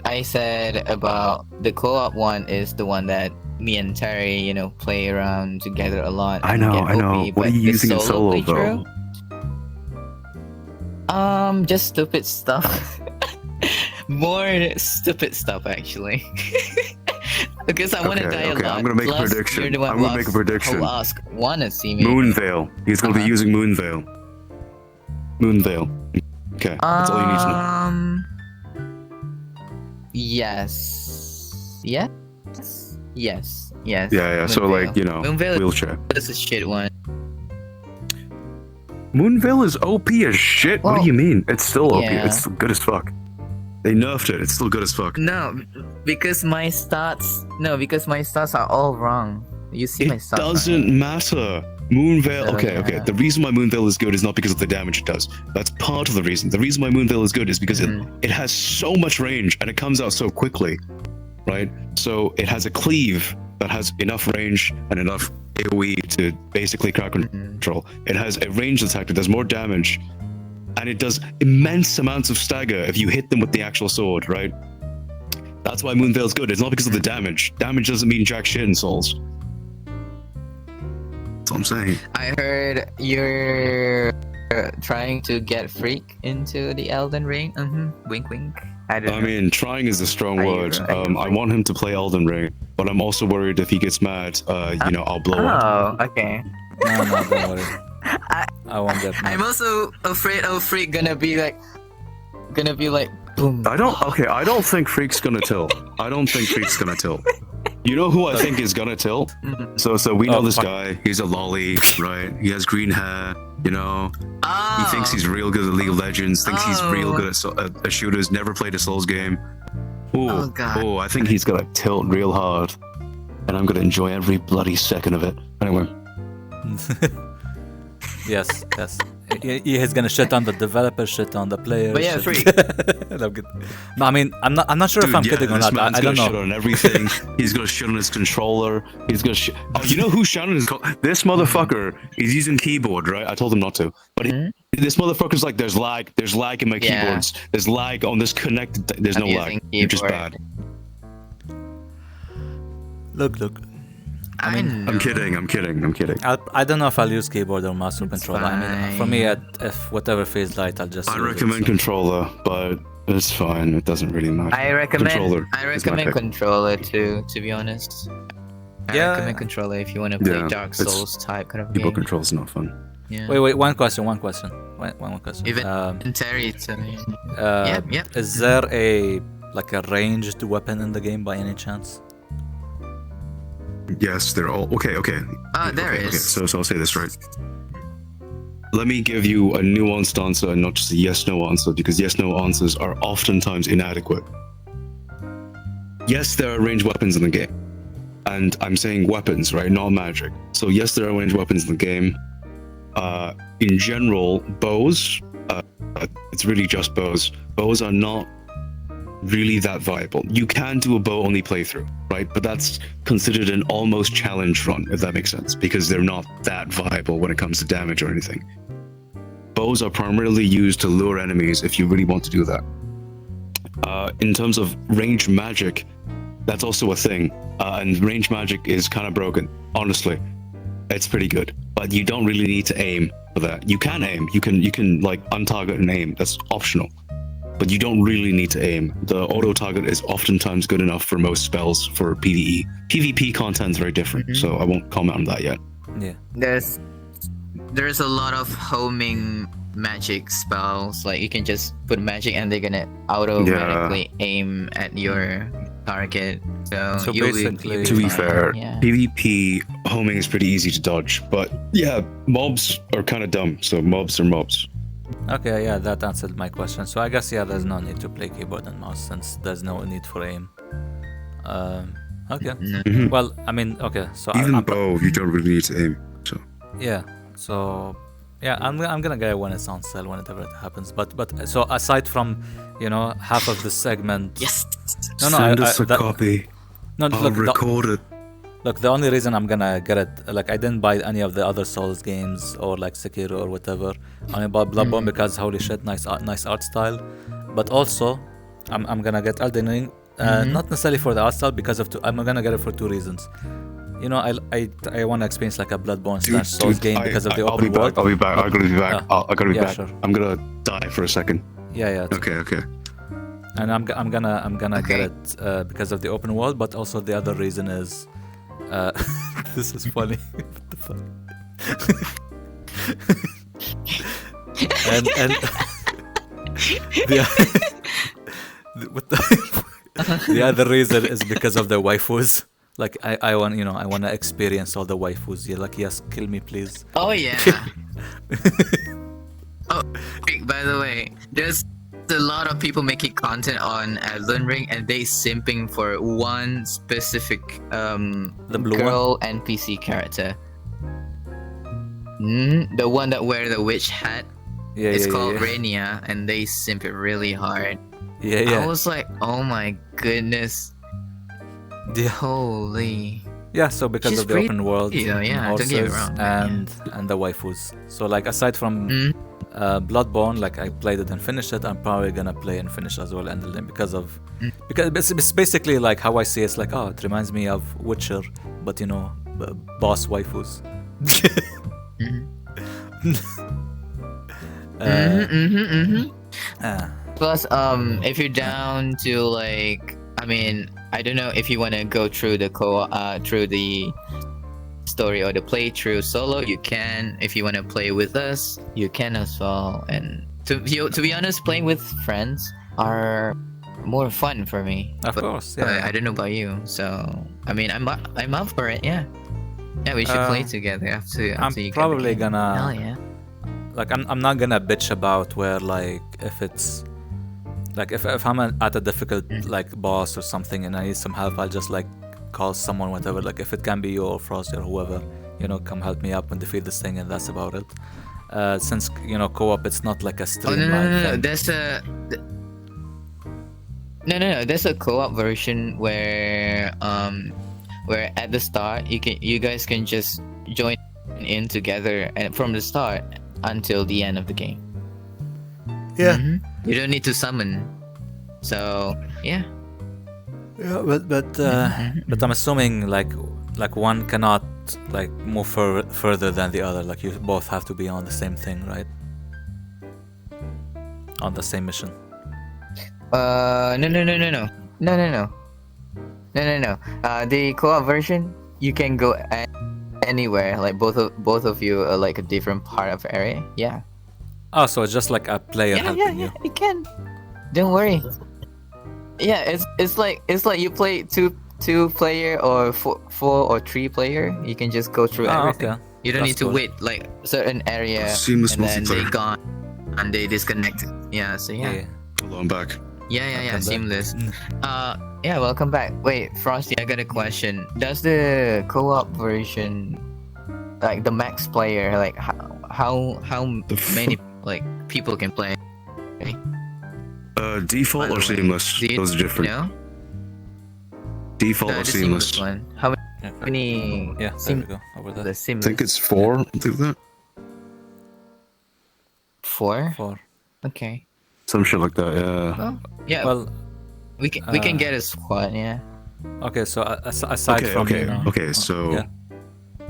I said about the co-op one is the one that me and Terry, you know, play around together a lot. I and know. get What are OP, you but the using in solo playthrough, though? just stupid stuff. More stupid stuff, actually. Because I want to die a lot. I'm gonna make a Plus, prediction. you're the one I'm who gonna make a prediction. wanna see me. Moonveil. He's gonna be using Moonveil. Moonveil. Okay, that's all you need to know. Yes. Yes. Yeah. So Moonveil. like, you know, Moonveil wheelchair. is a shit one. Moonveil is OP as shit. What Well, do you mean? It's still OP. yeah. It's still good as fuck. They nerfed it. It's still good as fuck. No, because my stats. No, because my stats are all wrong. You see my It stats. doesn't matter. Moonveil. So, Okay. yeah. The reason why Moonveil is good is not because of the damage it does. That's part of the reason. The reason why Moonveil is good is because it has so much range and it comes out so quickly, right? So it has a cleave that has enough range and enough AoE to basically crowd control. It has a ranged attack that does more damage, and it does immense amounts of stagger if you hit them with the actual sword, right? That's why Moonveil's good. It's not because of the damage. Damage doesn't mean jack shit in Souls. That's what I'm saying. I heard you're trying to get Freak into the Elden Ring. Wink, wink. I don't I know. mean, trying is a strong Are you- word. are you I want him to play Elden Ring, but I'm also worried if he gets mad, you know, I'll blow up. Oh, okay. No, don't worry. I won't get I'm mad. also afraid of Freak gonna be like, boom. I don't think Freak's gonna tilt. I don't think Freak's gonna tilt. You know who I think is gonna tilt? So we know Oh, this fuck. guy. He's a lolly, right? He has green hair, you know. Oh, He thinks he's real good at League of Legends, thinks he's real Oh. good at shooters, never played a Souls game. Oh, God. I think he's gonna tilt real hard. And I'm gonna enjoy every bloody second of it. Anyway. Yes. He's gonna shit on the developer, shit on the players. But yeah, free. No, good. No, I mean, I'm not sure if I'm kidding or this not. man's I don't gonna know. shit on everything. He's gonna shit on his controller. He's gonna shit. Oh, you know who's shouting his? This motherfucker is using keyboard, right? I told him not to, but this motherfucker's like, there's lag in my keyboards. There's lag on this connected. There's no lag. You're just bad. Look. I'm kidding. I don't know if I'll use keyboard or mouse or controller. I mean, for me, if whatever feels right, I'll just. I recommend controller, but it's fine. It doesn't really matter. I recommend controller. controller too. To be honest, I recommend controller if you want to play Dark Souls type kind of Keyboard game. control's not fun. Yeah. Wait. One question. One question. Even Terry to me. Is there a ranged weapon in the game by any chance? Yes, they're all okay. There is. Okay. So I'll say this right. Let me give you a nuanced answer and not just a yes/no answer, because yes/no answers are oftentimes inadequate. Yes, there are ranged weapons in the game, and I'm saying weapons, right, not magic. So yes, there are ranged weapons in the game. In general, bows. It's really just bows. Bows are not really that viable. You can do a bow only playthrough, right? But that's considered an almost challenge run, if that makes sense, because they're not that viable when it comes to damage or anything. Bows are primarily used to lure enemies if you really want to do that. In terms of ranged magic, that's also a thing, and ranged magic is kind of broken. Honestly, it's pretty good, but you don't really need to aim for that. You can aim. You can like untarget and aim. That's optional. But you don't really need to aim. The auto target is oftentimes good enough for most spells for PvE. PvP content is very different, so I won't comment on that yet. Yeah. There's a lot of homing magic spells. Like you can just put magic and they're gonna automatically aim at your target. So you'll basically, to be fair, yeah. PvP homing is pretty easy to dodge. But yeah, mobs are kind of dumb. So mobs are mobs. Okay, yeah, that answered my question. So I guess there's no need to play keyboard and mouse since there's no need for aim. Okay. Mm-hmm. Well, I mean, okay. So Even bow, you don't really need to aim. So yeah. So yeah, I'm gonna get it when it's on sale, whenever it happens. But so aside from half of the segment. Yes. Send us a copy. No, I'll record it. Look, the only reason I'm gonna get it, like, I didn't buy any of the other Souls games or like Sekiro or whatever. I only bought Bloodborne because holy shit, nice art style. But also, I'm gonna get Elden Ring, not necessarily for the art style, I'm gonna get it for two reasons. I want to experience like a Bloodborne / Souls game because of the open world. I'll be back. I'm gonna be back. I gotta be back. Sure. I'm gonna die for a second. Yeah. Okay. And I'm gonna get it because of the open world, but also the other reason is. This is funny. What the fuck? and the other reason is because of the waifus. Like I want to experience all the waifus. You're like, yes, kill me, please. Oh yeah. Oh, by the way, there's a lot of people making content on Elden Ring and they simping for one specific the blue girl NPC character. The one that wear the witch hat. It's called Rainia, and they simp it really hard. Yeah. I was like, oh my goodness. Yeah. Holy. Yeah, so because She's of the open world, don't get me wrong, and the waifus. So like aside from Bloodborne, like I played it and finished it, I'm probably gonna play and finish as well Elden because it's basically like how I see it's like, oh, it reminds me of Witcher, but boss waifus. Plus, if you're down to like, I mean, I don't know if you want to go through the through the story or the playthrough solo, you can. If you want to play with us, you can as well. And to be honest, playing with friends are more fun for me. Of course, yeah. I don't know about you, so I mean, I'm up for it. Yeah, we should play together after you probably get the game. gonna. Hell yeah. Like I'm not gonna bitch about where like if it's like if I'm at a difficult like boss or something and I need some help, I'll just like call someone, whatever. Like if it can be you or Frosty or whoever, come help me up and defeat this thing, and that's about it. since co-op, it's not like a Oh streamlined no! thing. There's a no. There's a co-op version where at the start you guys can just join in together and from the start until the end of the game. Yeah. You don't need to summon. So yeah. Yeah, but I'm assuming like one cannot like move further than the other. Like you both have to be on the same thing, right? On the same mission. No. The co-op version, you can go anywhere. Like both of you are like a different part of area. Yeah. Oh, so it's just like a player helping you. You can. Don't worry. Yeah, it's like you play two player or four or three player. You can just go through everything. Okay. You don't That's need to cool. wait like certain area Seamless and then they multiplayer. gone and they disconnect. Yeah. So yeah. Hello, I'm back. Yeah. Welcome back. Seamless. Yeah. Welcome back. Wait, Frosty, I got a question. Does the co-op version, like the max player, like how many like people can play? Default By or the way, seamless? do you Those are different. know? Default No, or the seamless? one. How Yeah. many? Yeah, there we go. Over The there. I seamless. think it's 4. Something like that. 4. 4. Okay. Some shit like that. Yeah. Well, yeah. Well, we can get a squad. Yeah. okay. So aside from Okay. So yeah.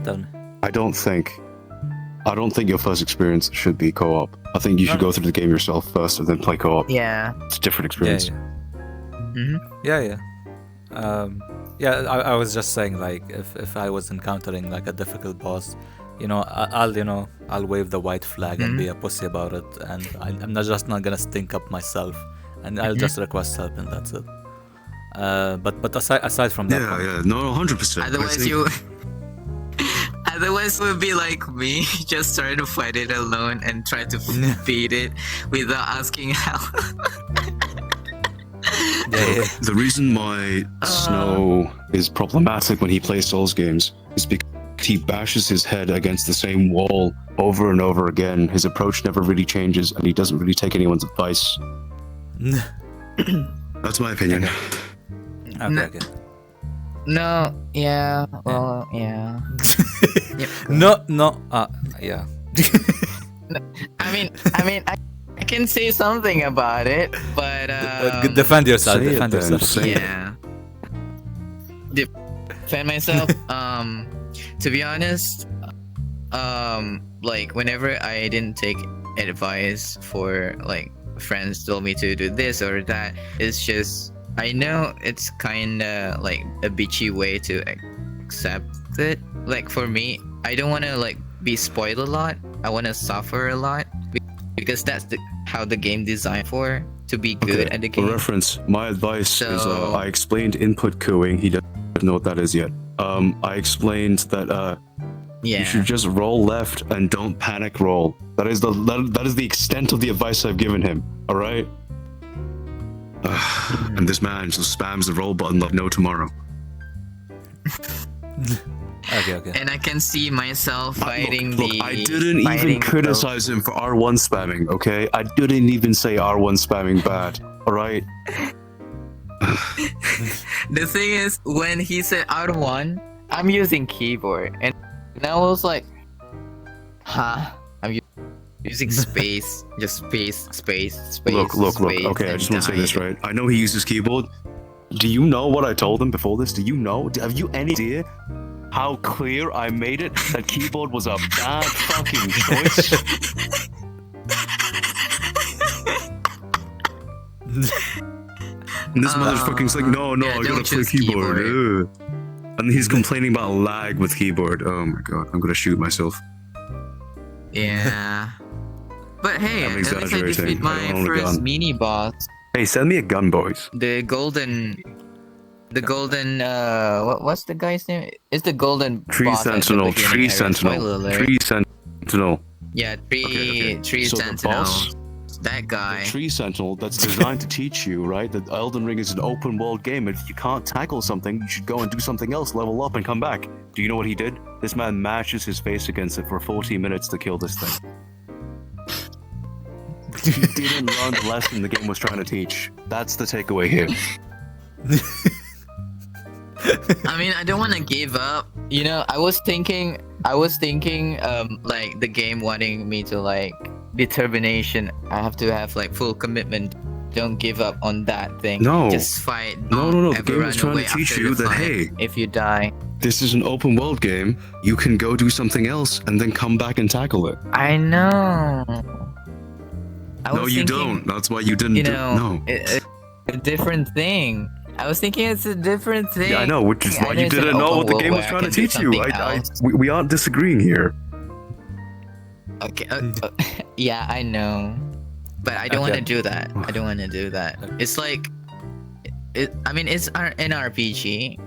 Tell me. I don't think your first experience should be co-op. I think you should go through the game yourself first and then play co-op. Yeah. It's a different Yeah. experience. Yeah. I was just saying, like, if I was encountering like a difficult boss, I'll wave the white flag and be a pussy about it, and I'm not gonna stink up myself, and I'll just request help, and that's it. But aside from that, Yeah. No, 100%. Otherwise, we'll be like me, just trying to fight it alone and try to beat it without asking help. Yeah. The reason why Snow is problematic when he plays Souls games is because he bashes his head against the same wall over and over again. His approach never really changes, and he doesn't really take anyone's advice. That's my opinion. Okay. No. Yeah. Well. Yeah. Yep. No. Yeah. I mean, I can say something about it, but Defend yourself. say it Defend then, yourself. say it. yeah. Defend myself. To be honest, like whenever I didn't take advice for like friends told me to do this or that, it's just I know it's kind of like a bitchy way to accept it. Like for me, I don't want to like be spoiled a lot. I want to suffer a lot because that's how the game designed for to be good at the For game. reference, my advice is So- I explained input queuing. He doesn't know what that is yet. I explained that Yeah. you should just roll left and don't panic roll. That is the extent of the advice I've given him. All right. And this man just spams the roll button like no tomorrow. Okay. And I can see myself fighting Look, the. I didn't even fighting criticize him for R1 spamming, okay? I didn't even say R1 spamming bad, alright? The thing is, when he said R1, I'm using keyboard, and I was like, huh? I'm using space, just space. Look, space, okay, I and just want to say die. this, right? I know he uses keyboard. Do you know what I told him before this? Do you know? Have you any idea how clear I made it that keyboard was a bad fucking choice? And this motherfucker's like, no, yeah, I don't gotta play choose keyboard. keyboard. Ugh. And he's complaining about lag with keyboard. Oh my god, I'm gonna shoot myself. Yeah. But hey, I'm at least I exaggerating. defeat I my don't own a first gun. mini boss. Hey, send me a gun, boys. The golden. What's the guy's name? It's the golden Tree boss at the Sentinel, beginning Tree area. Spoiler Sentinel, alert. Tree Sentinel. Yeah, Okay. Tree So the Sentinel. boss, That guy. the Tree Sentinel, that's designed to teach you, right, that Elden Ring is an open world game. If you can't tackle something, you should go and do something else, level up, and come back. Do you know what he did? This man mashes his face against it for 40 minutes to kill this thing. He didn't learn the lesson the game was trying to teach. That's the takeaway here. I mean, I don't want to give up. You know, I was thinking, like the game wanting me to like determination. I have to have like full commitment. Don't give up on that thing. No. Just fight. No. The Ever game run is trying away to teach after you the that, fight. hey, If you die, this is an open world game. You can go do something else and then come back and tackle it. I know. No, you don't. That's why you didn't. You know, No. a different thing. I was thinking it's a different thing. Yeah, I know, which is why you it's an didn't know open what the world game was where I trying to can do teach you. something We aren't disagreeing here. Okay. Yeah, I know, but I don't want to do that. I don't want to do that. It's like, I mean, it's an RPG.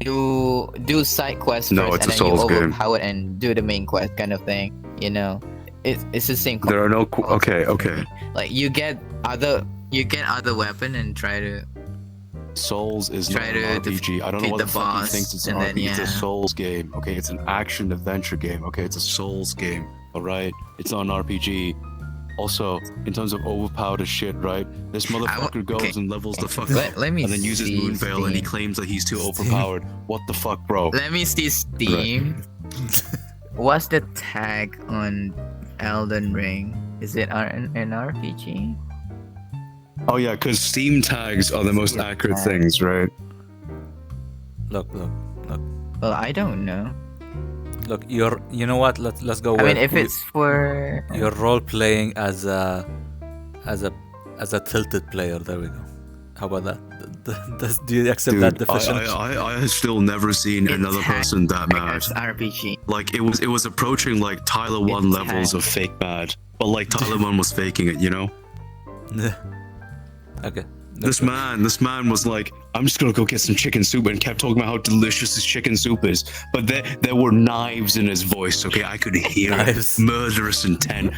You do side quests No, first, it's a and then you Souls game. overpower it and do the main quest kind of thing. You know, it's the same. There are no. concept. Okay. Like you get other weapon and try to. Souls is not Try an to RPG. I don't know defeat what the the fuck he boss, thinks it's an and then, RPG. It's a yeah. Souls game. Okay, it's an action adventure game. Okay, it's a Souls game. All right, it's not an RPG. Also, in terms of overpowered as shit, right? This motherfucker goes okay. and levels the fuck up, Let me and then uses see Moonveil, and he Steam. claims that he's too overpowered. What the fuck, bro? Let me see Steam. What's the tag on Elden Ring? Is it an RPG? Oh yeah, because Steam tags are the most Steam accurate tags. things, right? Look. Well, I don't know. Look, you know what? Let's go I with mean, if it's for you're role playing as a tilted player. There we go. How about that? Do you accept that definition? I have still never seen another person that mad. It's RPG. Like it was approaching like Tyler 1 It's levels of fake mad, but like Tyler 1 was faking it, you know. Okay. This man was like, I'm just gonna go get some chicken soup, and kept talking about how delicious his chicken soup is. But there were knives in his voice. Okay, I could hear Knives. murderous intent,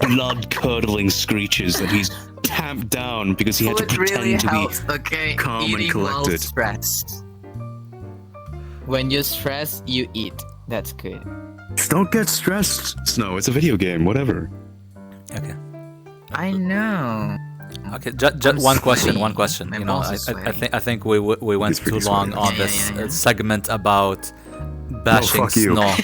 blood curdling screeches that he's tamped down because he had to Food really pretend to helps. be. Okay, calm and eating while collected. stressed. When you're stressed, you eat. That's good. Just don't get stressed, Snow. It's a video game. Whatever. Okay. I know. Okay. Just one question. sweaty. One question. My You know, balls I are sweaty. think we went It's pretty too long sweaty. on Yeah, this yeah. segment about bashing fuck you. Snow.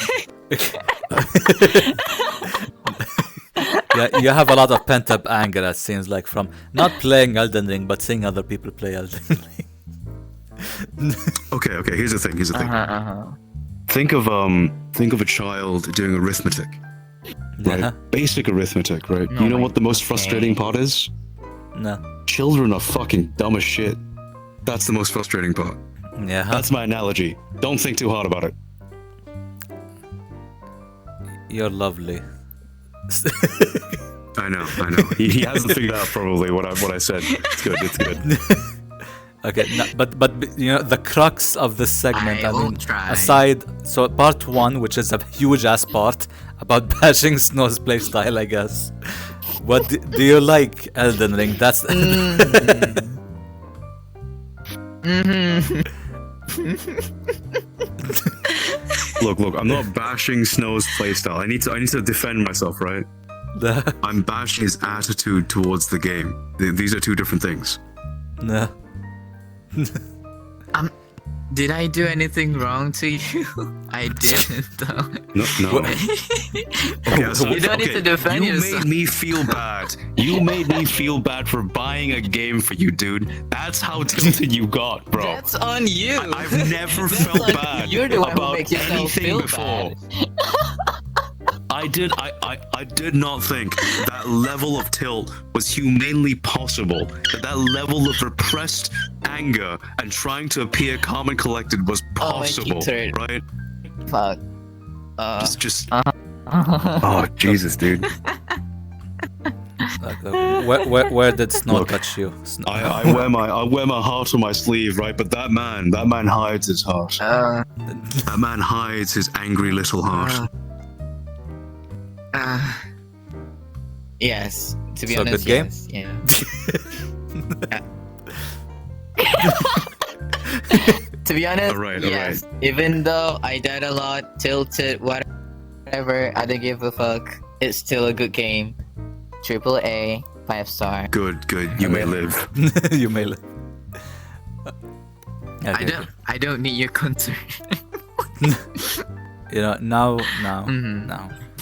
Yeah, you have a lot of pent up anger. It seems like from not playing Elden Ring, but seeing other people play Elden Ring. Okay. Here's the thing. Think of a child doing arithmetic. Right? Yeah. Basic arithmetic, right? No, You know like, what the most okay. frustrating part is? No. Children are fucking dumb as shit. That's the most frustrating part. Yeah. That's my analogy. Don't think too hard about it. You're lovely. I know. He hasn't figured out probably what I said. It's good. Okay, no, but you know the crux of this segment. I I mean, won't try. aside, so part one, which is a huge ass part about bashing Snow's playstyle, I guess. What do you like, Elden Ring? That's Look, I'm not bashing Snow's playstyle. I need to defend myself, right? the I'm bashing his attitude towards the game. These are two different things. no. Did I do anything wrong to you? I didn't though. No. Okay, so, You don't need to defend you yourself. made me feel bad. You made me feel bad for buying a game for you, dude. That's how tilted you got, bro. That's on you. I've never That's felt on you. bad You're the one who about makes yourself anything feel before. bad. I did not think that level of tilt was humanly possible. That level of repressed anger and trying to appear calm and collected was Oh, my possible, cheeks hurt. right? Fuck. Just oh Jesus, dude. Like, where did Snow Look, touch you? Snow. I wear my heart on my sleeve, right? But that man hides his heart. That man hides his angry little heart. Yes. To be So, honest, good game? yes. Yeah. To be honest, Alright. yes. Even though I died a lot, tilted, whatever, I didn't give a fuck. It's still a good game. AAA, 5-star. Good. You may live. You may live. Okay, I don't need your concern. you know, now.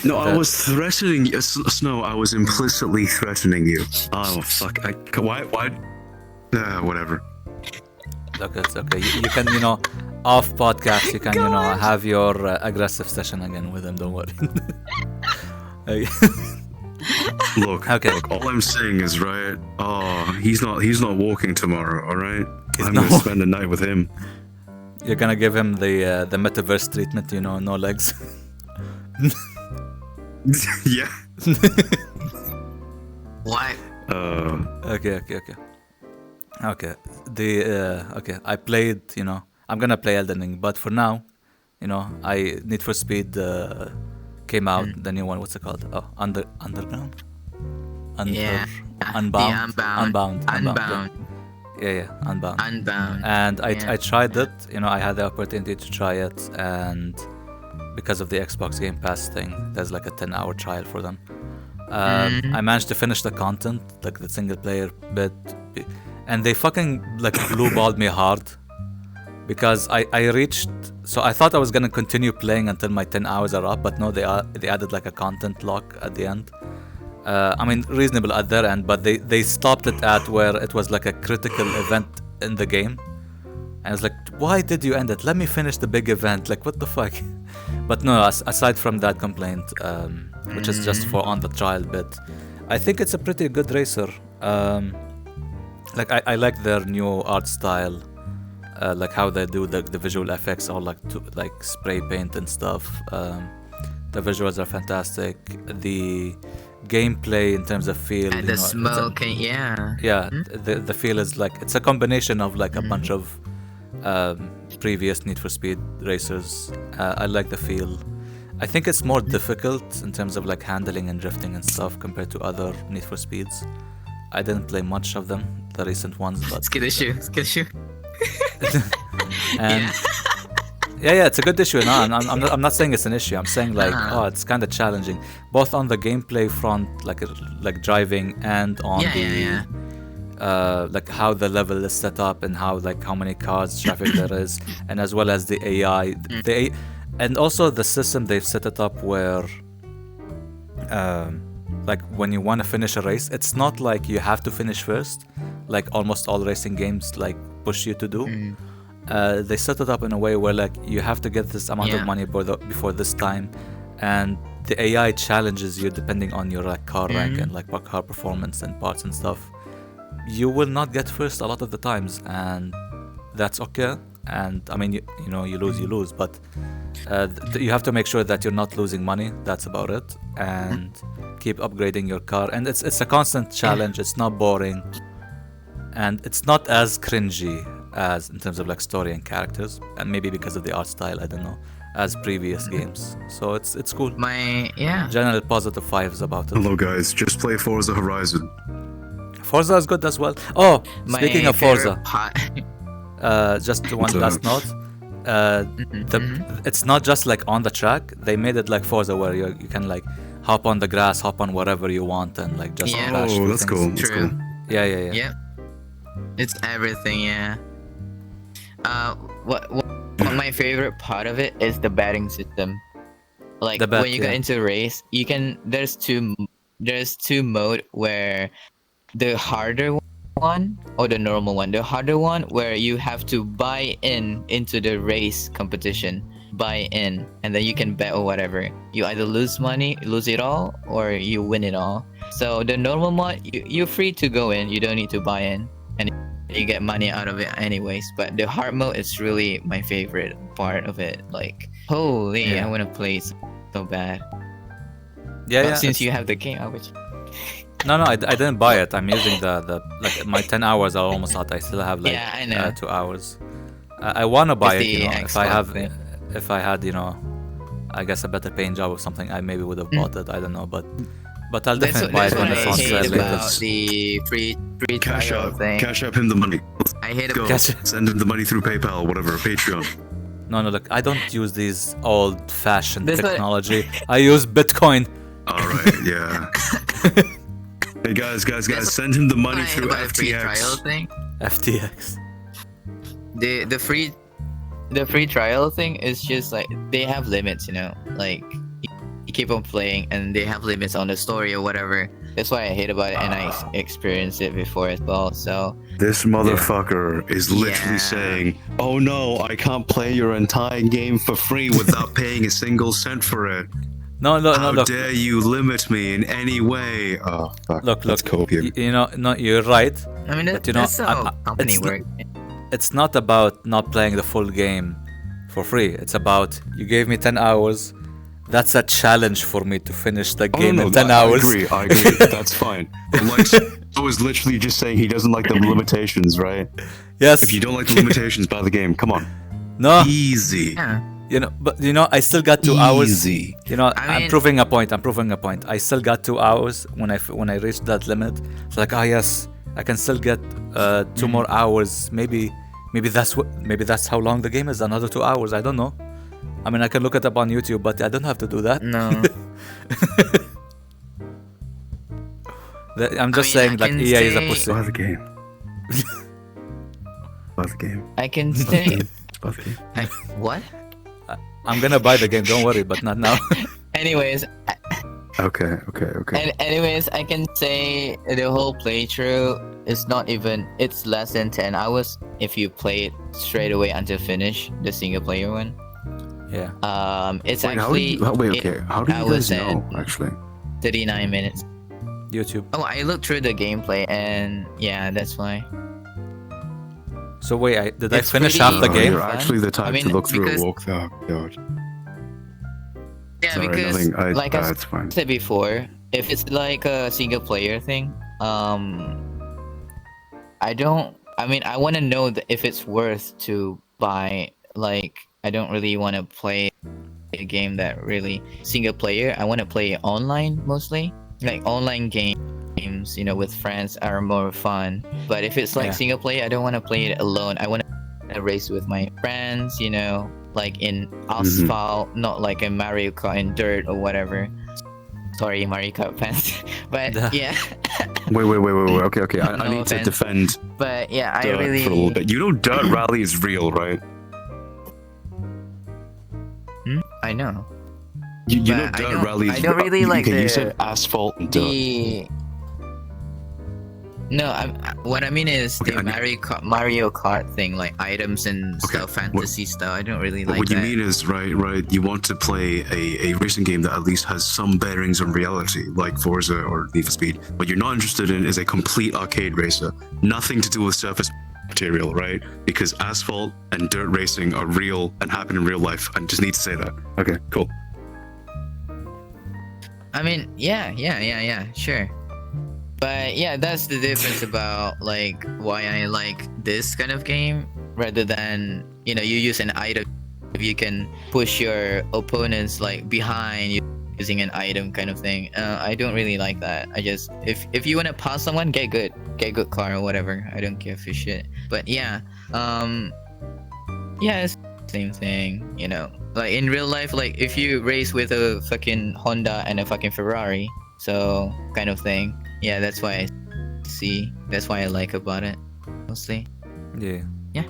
No, I was threatening you. Snow, I was implicitly threatening you. Oh, fuck. Why? Whatever. Okay, it's okay. You can, off podcast, you can, have your aggressive session again with him. Don't worry. Okay. Look, Okay. look, all I'm saying is, right, he's not walking tomorrow, alright? I'm not gonna spend the night with him. You're gonna give him the metaverse treatment, no legs. Yeah. What? Okay. Okay. I played, I'm gonna play Elden Ring, but for now, I Need for Speed came out, the new one. What's it called? Oh, Underground. Unbound. Unbound. Yeah, Unbound. Unbound. And I tried it. I had the opportunity to try it, and because of the Xbox Game Pass thing, there's like a 10-hour trial for them. I managed to finish the content, like the single player bit, and they fucking like blue-balled me hard because I reached. So I thought I was gonna continue playing until my 10 hours are up, but no, they added like a content lock at the end. I mean, reasonable at their end, but they stopped it at where it was like a critical event in the game. And I was like, why did you end it? Let me finish the big event. Like, what the fuck? But no, aside from that complaint, which is just for on the trial bit, I think it's a pretty good racer. Like, I like their new art style, like how they do the visual effects, all like spray paint and stuff. The visuals are fantastic. The gameplay in terms of feel, And the smoke, the feel is like it's a combination of like a bunch of previous Need for Speed racers. I like the feel. I think it's more difficult in terms of like handling and drifting and stuff compared to other Need for Speeds. I didn't play much of them, the recent ones, but Skid issue. and yeah, it's a good issue. No, I'm not saying it's an issue. I'm saying like, it's kind of challenging, both on the gameplay front, like driving, and on like how the level is set up and how many cars traffic there is, and as well as the AI, and also the system they've set it up where, like when you want to finish a race, it's not like you have to finish first, like almost all racing games like push you to do. They set it up in a way where like you have to get this amount of money before this time, and the AI challenges you depending on your like car rank and like car performance and parts and stuff. You will not get first a lot of the times, and that's okay. And I mean, you lose, but you have to make sure that you're not losing money. That's about it, and keep upgrading your car. And it's a constant challenge. It's not boring, and it's not as cringy as in terms of like story and characters, and maybe because of the art style, I don't know, as previous games. So it's cool. General positive vibes about it. Hello guys, just play Forza Horizon. Forza is good as well. Oh, speaking of Forza, just one last note. It's not just like on the track. They made it like Forza where you can like hop on the grass, hop on whatever you want, and like just crash through that's things. cool. That's True. cool. Yeah. It's everything, what my favorite part of it is the betting system. Like when you get into a race, there's two mode where the harder one or the normal one. The harder one where you have to buy into the race competition, and then you can bet or whatever. You either lose it all, or you win it all. So the normal one, you're free to go in. You don't need to buy in, and you get money out of it anyways. But the hard mode is really my favorite part of it. Like, holy, I want to play so bad. But since you have the game, I wish. No, I didn't buy it. I'm using the like my 10 hours are almost out. I still have like 2 hours. I want to buy it. If I had I guess a better paying job or something, I maybe would have bought it. I don't know, but I'll definitely buy it when it's on sale later. The free trial thing. Cash up him the money. I hate Go. Send him the money through PayPal, whatever, Patreon. No, look, I don't use these old-fashioned technology. I use Bitcoin. All right, yeah. Hey guys, send him the money Fine, through but a free trial FTX. thing. FTX. The free trial thing is just like they have limits, you know. Like you keep on playing, and they have limits on the story or whatever. That's why I hate about it, and I experienced it before as well. So This motherfucker is literally Yeah. saying, "Oh no, I can't play your entire game for free without paying a single cent for it. No, How look. dare you limit me in any way?" Oh fuck. Look. That's copium. You know, no, you're right. I mean, But, you know, that's how company it's work. It's not about not playing the full game for free. It's about you gave me 10 hours. That's a challenge for me to finish the game in 10 hours. I agree. That's fine. But like, I was literally just saying he doesn't like the limitations, right? Yes. If you don't like the limitations, buy the game. Come on. No, Easy. Yeah. you know, but you know, I still got 2 hours. Easy. You know, I I'm mean- proving a point. I still got 2 hours when I reached that limit. It's like, oh yes, I can still get 2 more hours. Maybe that's how long the game is. Another 2 hours. I don't know. I mean, I can look it up on YouTube, but I don't have to do that. No. I'm just I mean, saying, I like, can EA is a say- pussy. Buy the game. Buy the game. I can say Buy the game. what? I'm gonna buy the game. Don't worry, but not now. Anyways, Okay. anyways, I can say the whole playthrough is not even. It's less than 10 hours if you play it straight away until finish the single player one. Yeah. It's Wait, actually. how do you hours guys know, and actually? 39 minutes. YouTube. Oh, I looked through the gameplay, and yeah, that's why. So wait, did I It's finish pretty- half the Oh, game? You're actually the type I mean, to look through because- a walk. Oh, God. Yeah, Sorry, because nothing. like I It's fine. said before, if it's like a single player thing, I don't. I mean, I want to know if it's worth to buy. Like, I don't really want to play a game that really single player. I want to play online mostly, like online games. You know, with friends are more fun. But if it's like Yeah. single player, I don't want to play it alone. I want to race with my friends. You know, like in asphalt, not like a Mario Kart in dirt or whatever. Sorry, Mario Kart fans, but yeah. Wait. Okay. I No need to offense. defend But yeah, I Dirt really. for a little bit. You know, Dirt Rally is real, right? I know. You know, But I Dirt don't- Rally is I don't real. really like Okay, you the- said asphalt and dirt. No, what I mean is Okay, the I mean- Mario Kart thing, like items and Okay, stuff, fantasy stuff. I don't really But like what you that. mean is, right, you want to play a racing game that at least has some bearings on reality, like Forza or Need for Speed. What you're not interested in is a complete arcade racer. Nothing to do with surface material, right? Because asphalt and dirt racing are real and happen in real life. I just need to say that. Okay, cool. I mean, yeah, sure. But yeah, that's the difference about like why I like this kind of game rather than, you know, you use an item. If you can push your opponents like behind you using an item kind of thing. I don't really like that. I just if you want to pass someone, get good car or whatever. I don't give a shit. But yeah, yeah, it's the same thing, you know. Like in real life, like if you race with a fucking Honda and a fucking Ferrari, so kind of thing. Yeah, that's why that's why I like about it mostly. Yeah. Yeah.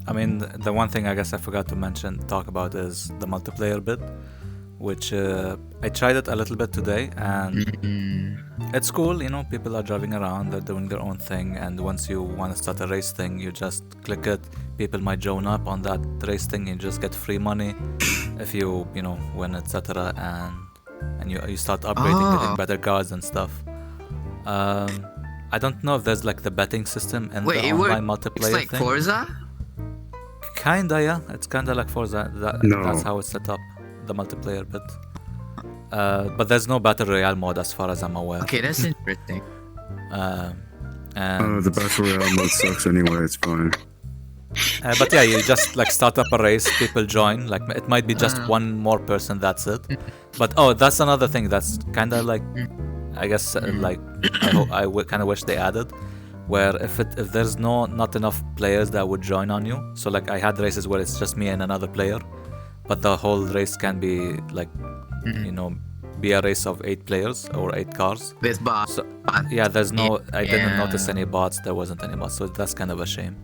I mean, the one thing I guess I forgot to talk about is the multiplayer bit, which I tried it a little bit today, and it's cool. You know, people are driving around, they're doing their own thing, and once you want to start a race thing, you just click it. People might join up on that race thing, and you just get free money if you know, win, etc. And you start upgrading, getting better cars and stuff. I don't know if there's like the betting system in Wait, the it online works multiplayer like thing. Forza? Kinda, yeah. It's kinda like Forza. No. That's how it's set up, the multiplayer bit. But there's no battle royale mode as far as I'm aware. Okay, that's interesting. And, The Battle Royale mode sucks anyway, it's fine. but yeah, you just like start up a race, people join. Like it might be just one more person, that's it. But that's another thing that's kind of like, I guess, like I kind of wish they added, where if there's not enough players that would join on you. So like I had races where it's just me and another player, but the whole race can be like, you know, be a race of 8 players or 8 cars. With bots. So yeah, there's no. I didn't notice any bots. There wasn't any bots, so that's kind of a shame.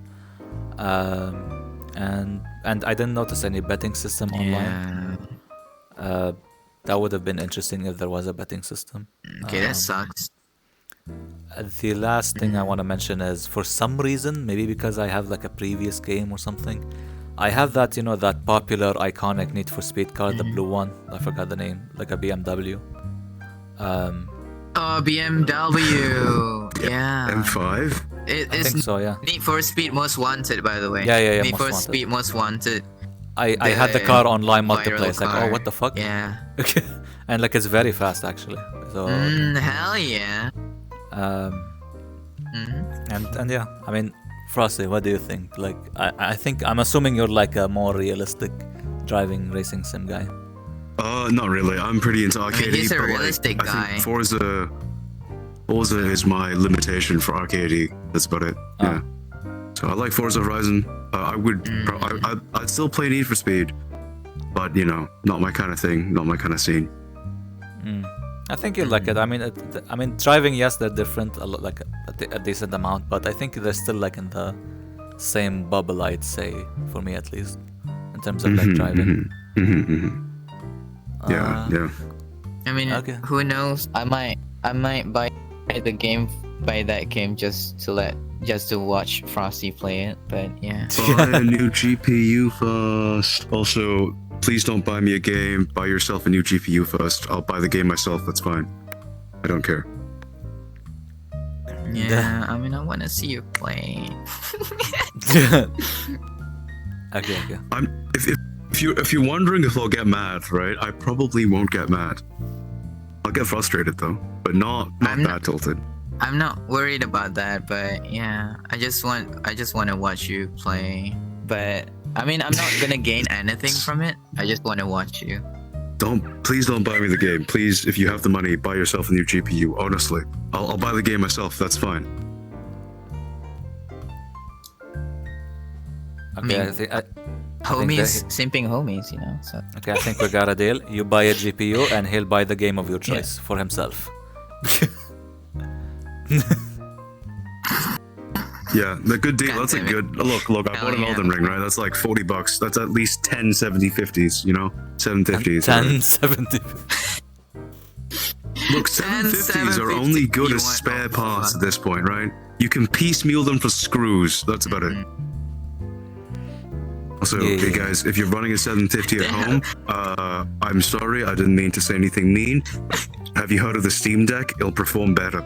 And I didn't notice any betting system online. That would have been interesting if there was a betting system. Okay, that sucks. The last thing I want to mention is, for some reason, maybe because I have like a previous game or something, I have that, you know, that popular iconic Need for Speed car, the blue one. I forgot the name, like a BMW. Oh, BMW. Yeah. M5. I think so, yeah. Need for Speed Most Wanted, by the way. Yeah. Need Most for Wanted. Speed Most Wanted. I had the car online viral multiplayer. It's like, car. oh, what the fuck? Yeah. Okay. And like, it's very fast actually. So. Hell yeah. And yeah, I mean, Frosty, what do you think? Like, I think, I'm assuming you're like a more realistic driving racing sim guy. Not really. I'm pretty into arcade. He's a realistic guy. I think Forza is my limitation for arcade. That's about it. Yeah. So I like Forza Horizon. I'd still play Need for Speed, but you know, not my kind of thing, not my kind of scene. I think you like it. I mean, driving, yes, they're different, a lot, like a decent amount, but I think they're still like in the same bubble, I'd say, for me at least, in terms of like driving. Yeah. I mean, Okay. who knows? I might buy that game just to watch Frosty play it. But yeah. Buy a new GPU first. Also, please don't buy me a game. Buy yourself a new GPU first. I'll buy the game myself. That's fine. I don't care. Yeah. I mean, I want to see you play. Okay. If you're wondering if I'll get mad, right? I probably won't get mad. I'll get frustrated though, but not that tilted. I'm not worried about that, but yeah, I just want to watch you play. But I mean, I'm not gonna gain anything from it. I just want to watch you. Please don't buy me the game. Please, if you have the money, buy yourself a new GPU. Honestly, I'll buy the game myself. That's fine. Okay, Homies, simping homies, you know. So. Okay, I think we got a deal. You buy a GPU and he'll buy the game of your choice for himself. Yeah, the good deal. That's a good look. I bought an Elden Ring, right? That's like $40. That's at least 10 7050s, you know, 750s. 10 70. Look, 750s are only good as spare parts at this point, right? You can piecemeal them for screws. That's about it. Also, hey guys, if you're running a 750 at home, I'm sorry, I didn't mean to say anything mean. Have you heard of the Steam Deck? It'll perform better.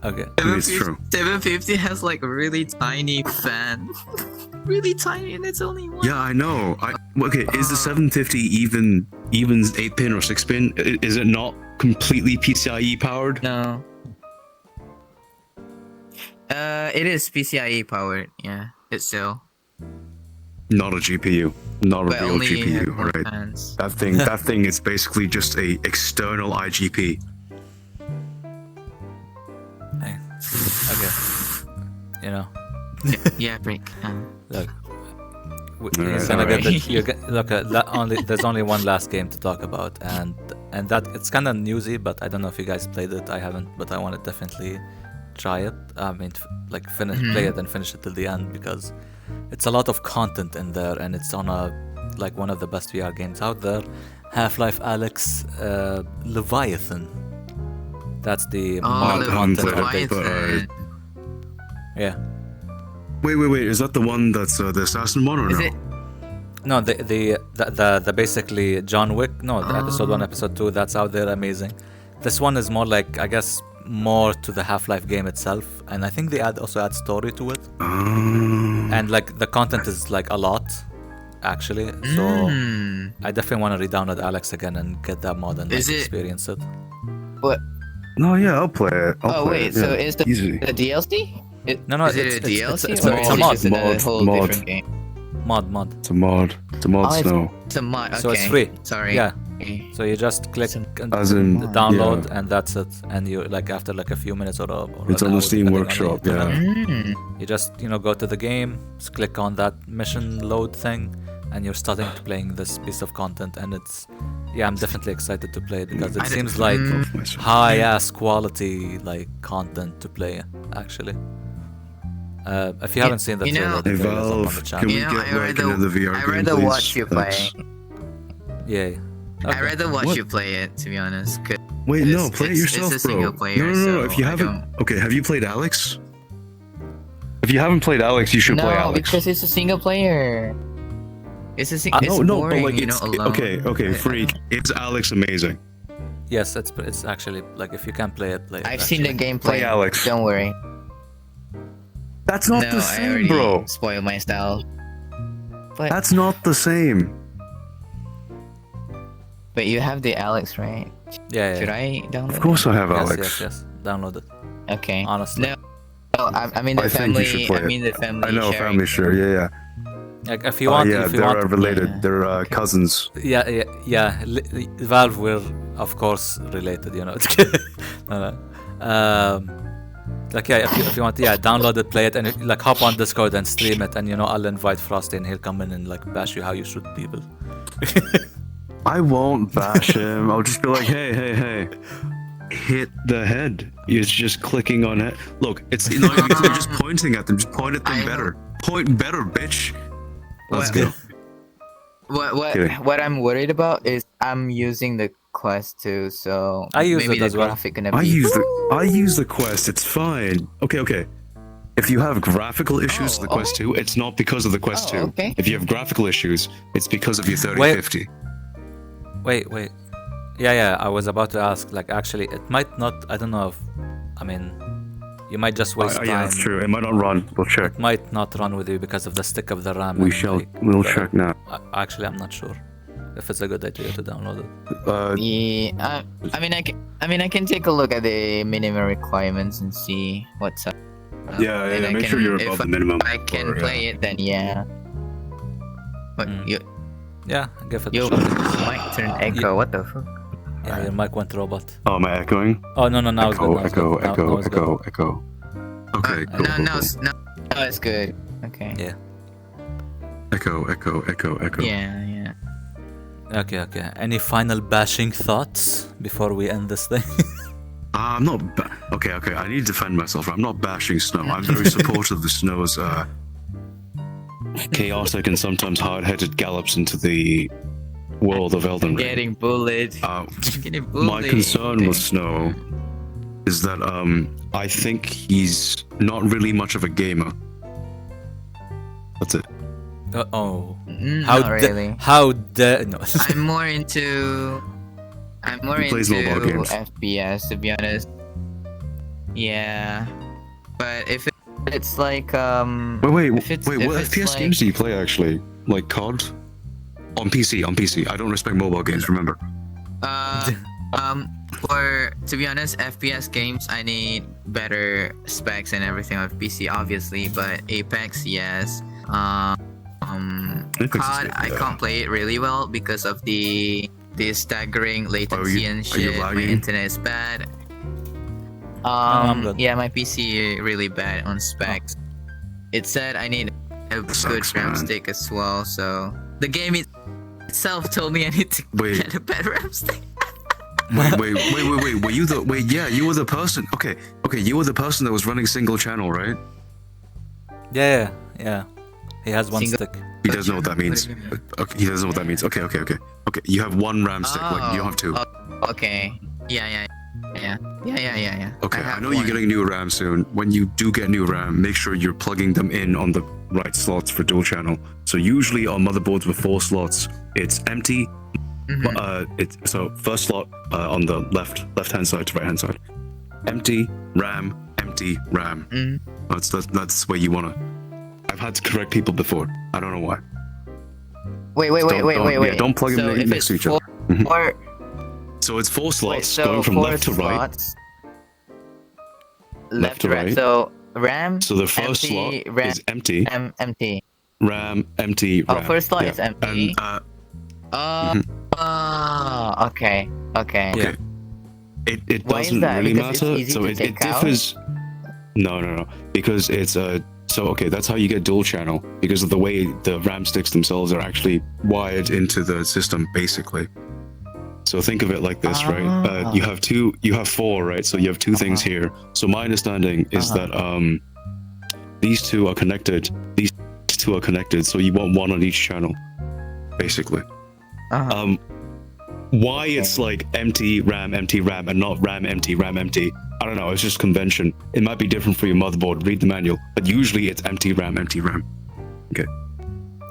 Okay. It's true. 750 has like a really tiny fan. Really tiny, and it's only one. Yeah, I know. Okay, is the 750 even 8-pin or 6-pin? Is it not completely PCIe powered? No. It is PCIe powered. Yeah, it's still. Not a GPU. Not a But real only GPU, more right? fans. That thing is basically just a external IGP. Hey. Okay. You know. Yeah, break. Look. Alright, There's only one last game to talk about, and that it's kind of newsy, but I don't know if you guys played it. I haven't, but I want to definitely try it. I mean, play it and finish it till the end, because it's a lot of content in there, and it's on one of the best VR games out there. Half-Life Alyx Leviathan. That's the mod content update. Yeah. Wait. Is that the one that's the assassin one or Is no? it? No, the basically John Wick. No, the episode 1, episode 2. That's out there, amazing. This one is more like, I guess, more to the Half-Life game itself, and I think they also add story to it. And like the content is like a lot, actually. So I definitely want to re-download Alyx again and get that mod and experience it. What? No, yeah, I'll play it. So is the DLC? No, is it a DLC it's or a mod. is it a whole Mod. different game? Mod. It's a mod. It's a mod snow. It's a mod. Okay. So it's free. Sorry. Yeah. Okay. So you just click As in, download, yeah. and that's it. And you after a few minutes or It's an on hour, the Steam depending on Workshop, the- yeah. You just go to the game, just click on that mission load thing, and you're starting to playing this piece of content, and I'm definitely excited to play it because it seems like high ass quality like content to play actually. If you haven't seen the trailer, the trailer's up on the Can channel. we get like another VR I'd game, rather please? watch you play. Thanks. Yeah. I'd rather watch What? you play it, to be honest. Wait, no, play it yourself, it's a bro. single player, No. so If you I haven't, okay, have you played Alyx? If you haven't played Alyx, you should play No, Alyx. because it's a single player. It's a it's no, boring, but like you know, it's alone. okay, freak. Is Alyx amazing? Yes, it's actually like if you can play it, play it. I've seen the actually. gameplay. Play Alyx. Don't worry. That's not No, the I same, already bro. spoiled my style. But That's not the same. but you have the Alyx, right? Yeah. Should I download Of course, I have Yes, Alyx. yes. Download it. it? Okay. Honestly. No. No, I mean the I think you should family. play I mean the family. I know, sharing family thing. share. Yeah. Like if you want, yeah, if you they're want, related. Yeah. They're cousins. yeah. Valve were of course related, you know. No. Like if you want, download it, play it, and like hop on Discord and stream it, and I'll invite Frosty and he'll come in and like bash you how you shoot people. I won't bash him. I'll just be like, hey. Hit the head. It's just clicking on it. Look, it's not even you're just pointing at them. Just point at them better. Point better, bitch. Let's go. Kidding. What I'm worried about is I'm using the Quest 2, so I use maybe it the as well. graphic gonna be. I use the Quest. It's fine. Okay. If you have graphical issues with the Quest 2, it's not because of the Quest 2. Okay. If you have graphical issues, it's because of your 3050. Wait. Yeah. I was about to ask. Like, actually, it might not. I don't know if. I mean, you might just waste time. Yeah, that's true. It might not run. We'll check. It might not run with you because of the stick of the RAM. We'll check now. Actually, I'm not sure if it's a good idea to download it. Yeah, I mean, I can take a look at the minimum requirements and see what's up. Yeah. Make sure you're above the minimum. If I can play it, then yeah. But Yeah, give it a yo, shot. mic turn echo. What the fuck? Yeah, your mic went robot. Oh, am I echoing? Oh no, now it's good. Echo. Okay, cool. No, it's good. Okay. Yeah. Echo. Yeah. Okay. Any final bashing thoughts before we end this thing? I'm not. Okay. I need to defend myself. I'm not bashing Snow. I'm very supportive of Snow's chaotic and sometimes hard-headed gallops into the world of Elden Ring. Getting bullied. Getting bullied. My concern with Snow is that I think he's not really much of a gamer. That's it. Oh. Not really. How dare no. I'm more into He plays mobile games. FPS, to be honest. Yeah, but if it's like Wait. if What it's FPS like- games do you play actually? Like COD? On PC. I don't respect mobile games. Remember. For to be honest, FPS games I need better specs and everything on PC, obviously. But Apex, yes. Apex is COD, good, I yeah. can't play it really well because of the staggering latency and are you shit. My lagging? internet is bad. I'm good. Yeah, my PC really bad on specs. It said I need a good sucks, RAM man. stick as well, so the game itself told me I need to Wait. get a better RAM stick. Wait. Were you the? Wait, yeah, you were the person. Okay. You were the person that was running single channel, right? Yeah. He has one Single- stick. He doesn't know what that means. What do you mean? Okay, he doesn't know what that means. Okay. You have one RAM stick. Like you don't have two. Okay. Yeah. Okay, I have know you're one. getting new RAM soon. When you do get new RAM, make sure you're plugging them in on the right slots for dual channel. So usually on motherboards with 4 slots, it's empty. So first slot on the left-hand side to right-hand side, empty RAM. That's where you wanna. I've had to correct people before. I don't know why. Wait. Yeah, don't plug them So if next to it's each other. Mhm. four- So it's 4 slots Wait, so going from 4 left to right. slots, Left to right. So RAM. So the first empty, slot RAM, is empty. empty. RAM, empty, Oh, RAM. first slot Yeah. is empty. And, Okay. Yeah. It Why is doesn't that? really Because it's matter. easy So to it take out? differs. No. Because it's So okay, that's how you get dual channel, because of the way the RAM sticks themselves are actually wired into the system, basically. So think of it like this, right? You have four, right? So you have two things here. So my understanding is that these two are connected. These two are connected. So you want one on each channel, basically. Why it's like empty RAM, and not RAM, empty, I don't know. It's just convention. It might be different for your motherboard. Read the manual, but usually it's empty RAM. Okay.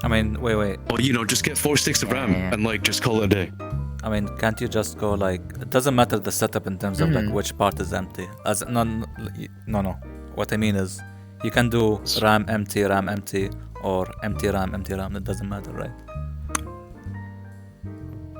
I mean, wait. Or just get 4 sticks of RAM and like just call it a day. I mean, can't you just go like, it doesn't matter the setup in terms of like which part is empty. As no. What I mean is, you can do RAM empty, or empty RAM. It doesn't matter, right?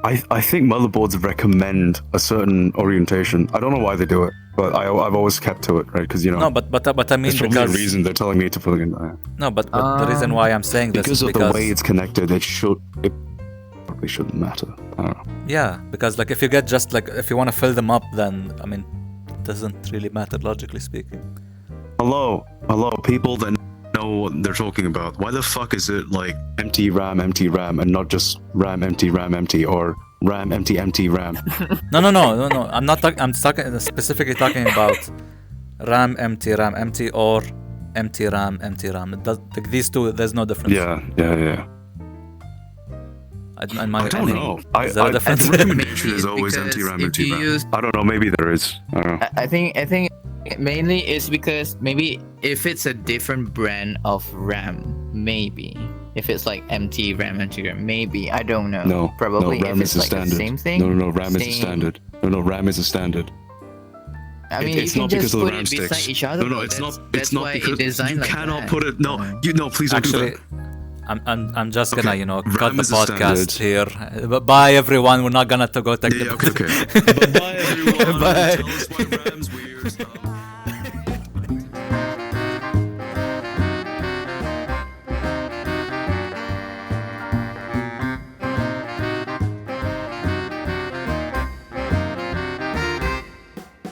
I think motherboards recommend a certain orientation. I don't know why they do it, but I've always kept to it, right? Because No, but I mean, it's probably the reason they're telling me to put it in. No, but the reason why I'm saying this because is of the way it's connected, it probably shouldn't matter. I don't know. Yeah, because like if you get just like, if you want to fill them up, then I mean, it doesn't really matter logically speaking. Hello, people that know what they're talking about. Why the fuck is it like empty RAM, and not just RAM empty, or RAM empty, RAM? No. I'm not talking. I'm specifically talking about RAM empty, or empty RAM. It does, like, these two, there's no difference. Yeah. I don't know. Is there a difference? The recommendation is always empty RAM, I don't know. Maybe there is. I don't know. I think mainly it's because maybe if it's a different brand of RAM, maybe if it's like empty RAM, maybe, I don't know. No, probably RAM if is it's a like standard. the same thing. No, RAM is a standard. No, RAM is a standard. I mean, it's you not can because just of the put RAM it sticks. beside each other. No, it's not. It's That's not why because it designed you like cannot that. put it. No, please don't do Actually, that. I'm just gonna cut RAM the is a podcast standard. here. Bye everyone. We're not gonna go technical. Okay. Bye everyone. Bye. Tell us why RAM's weird.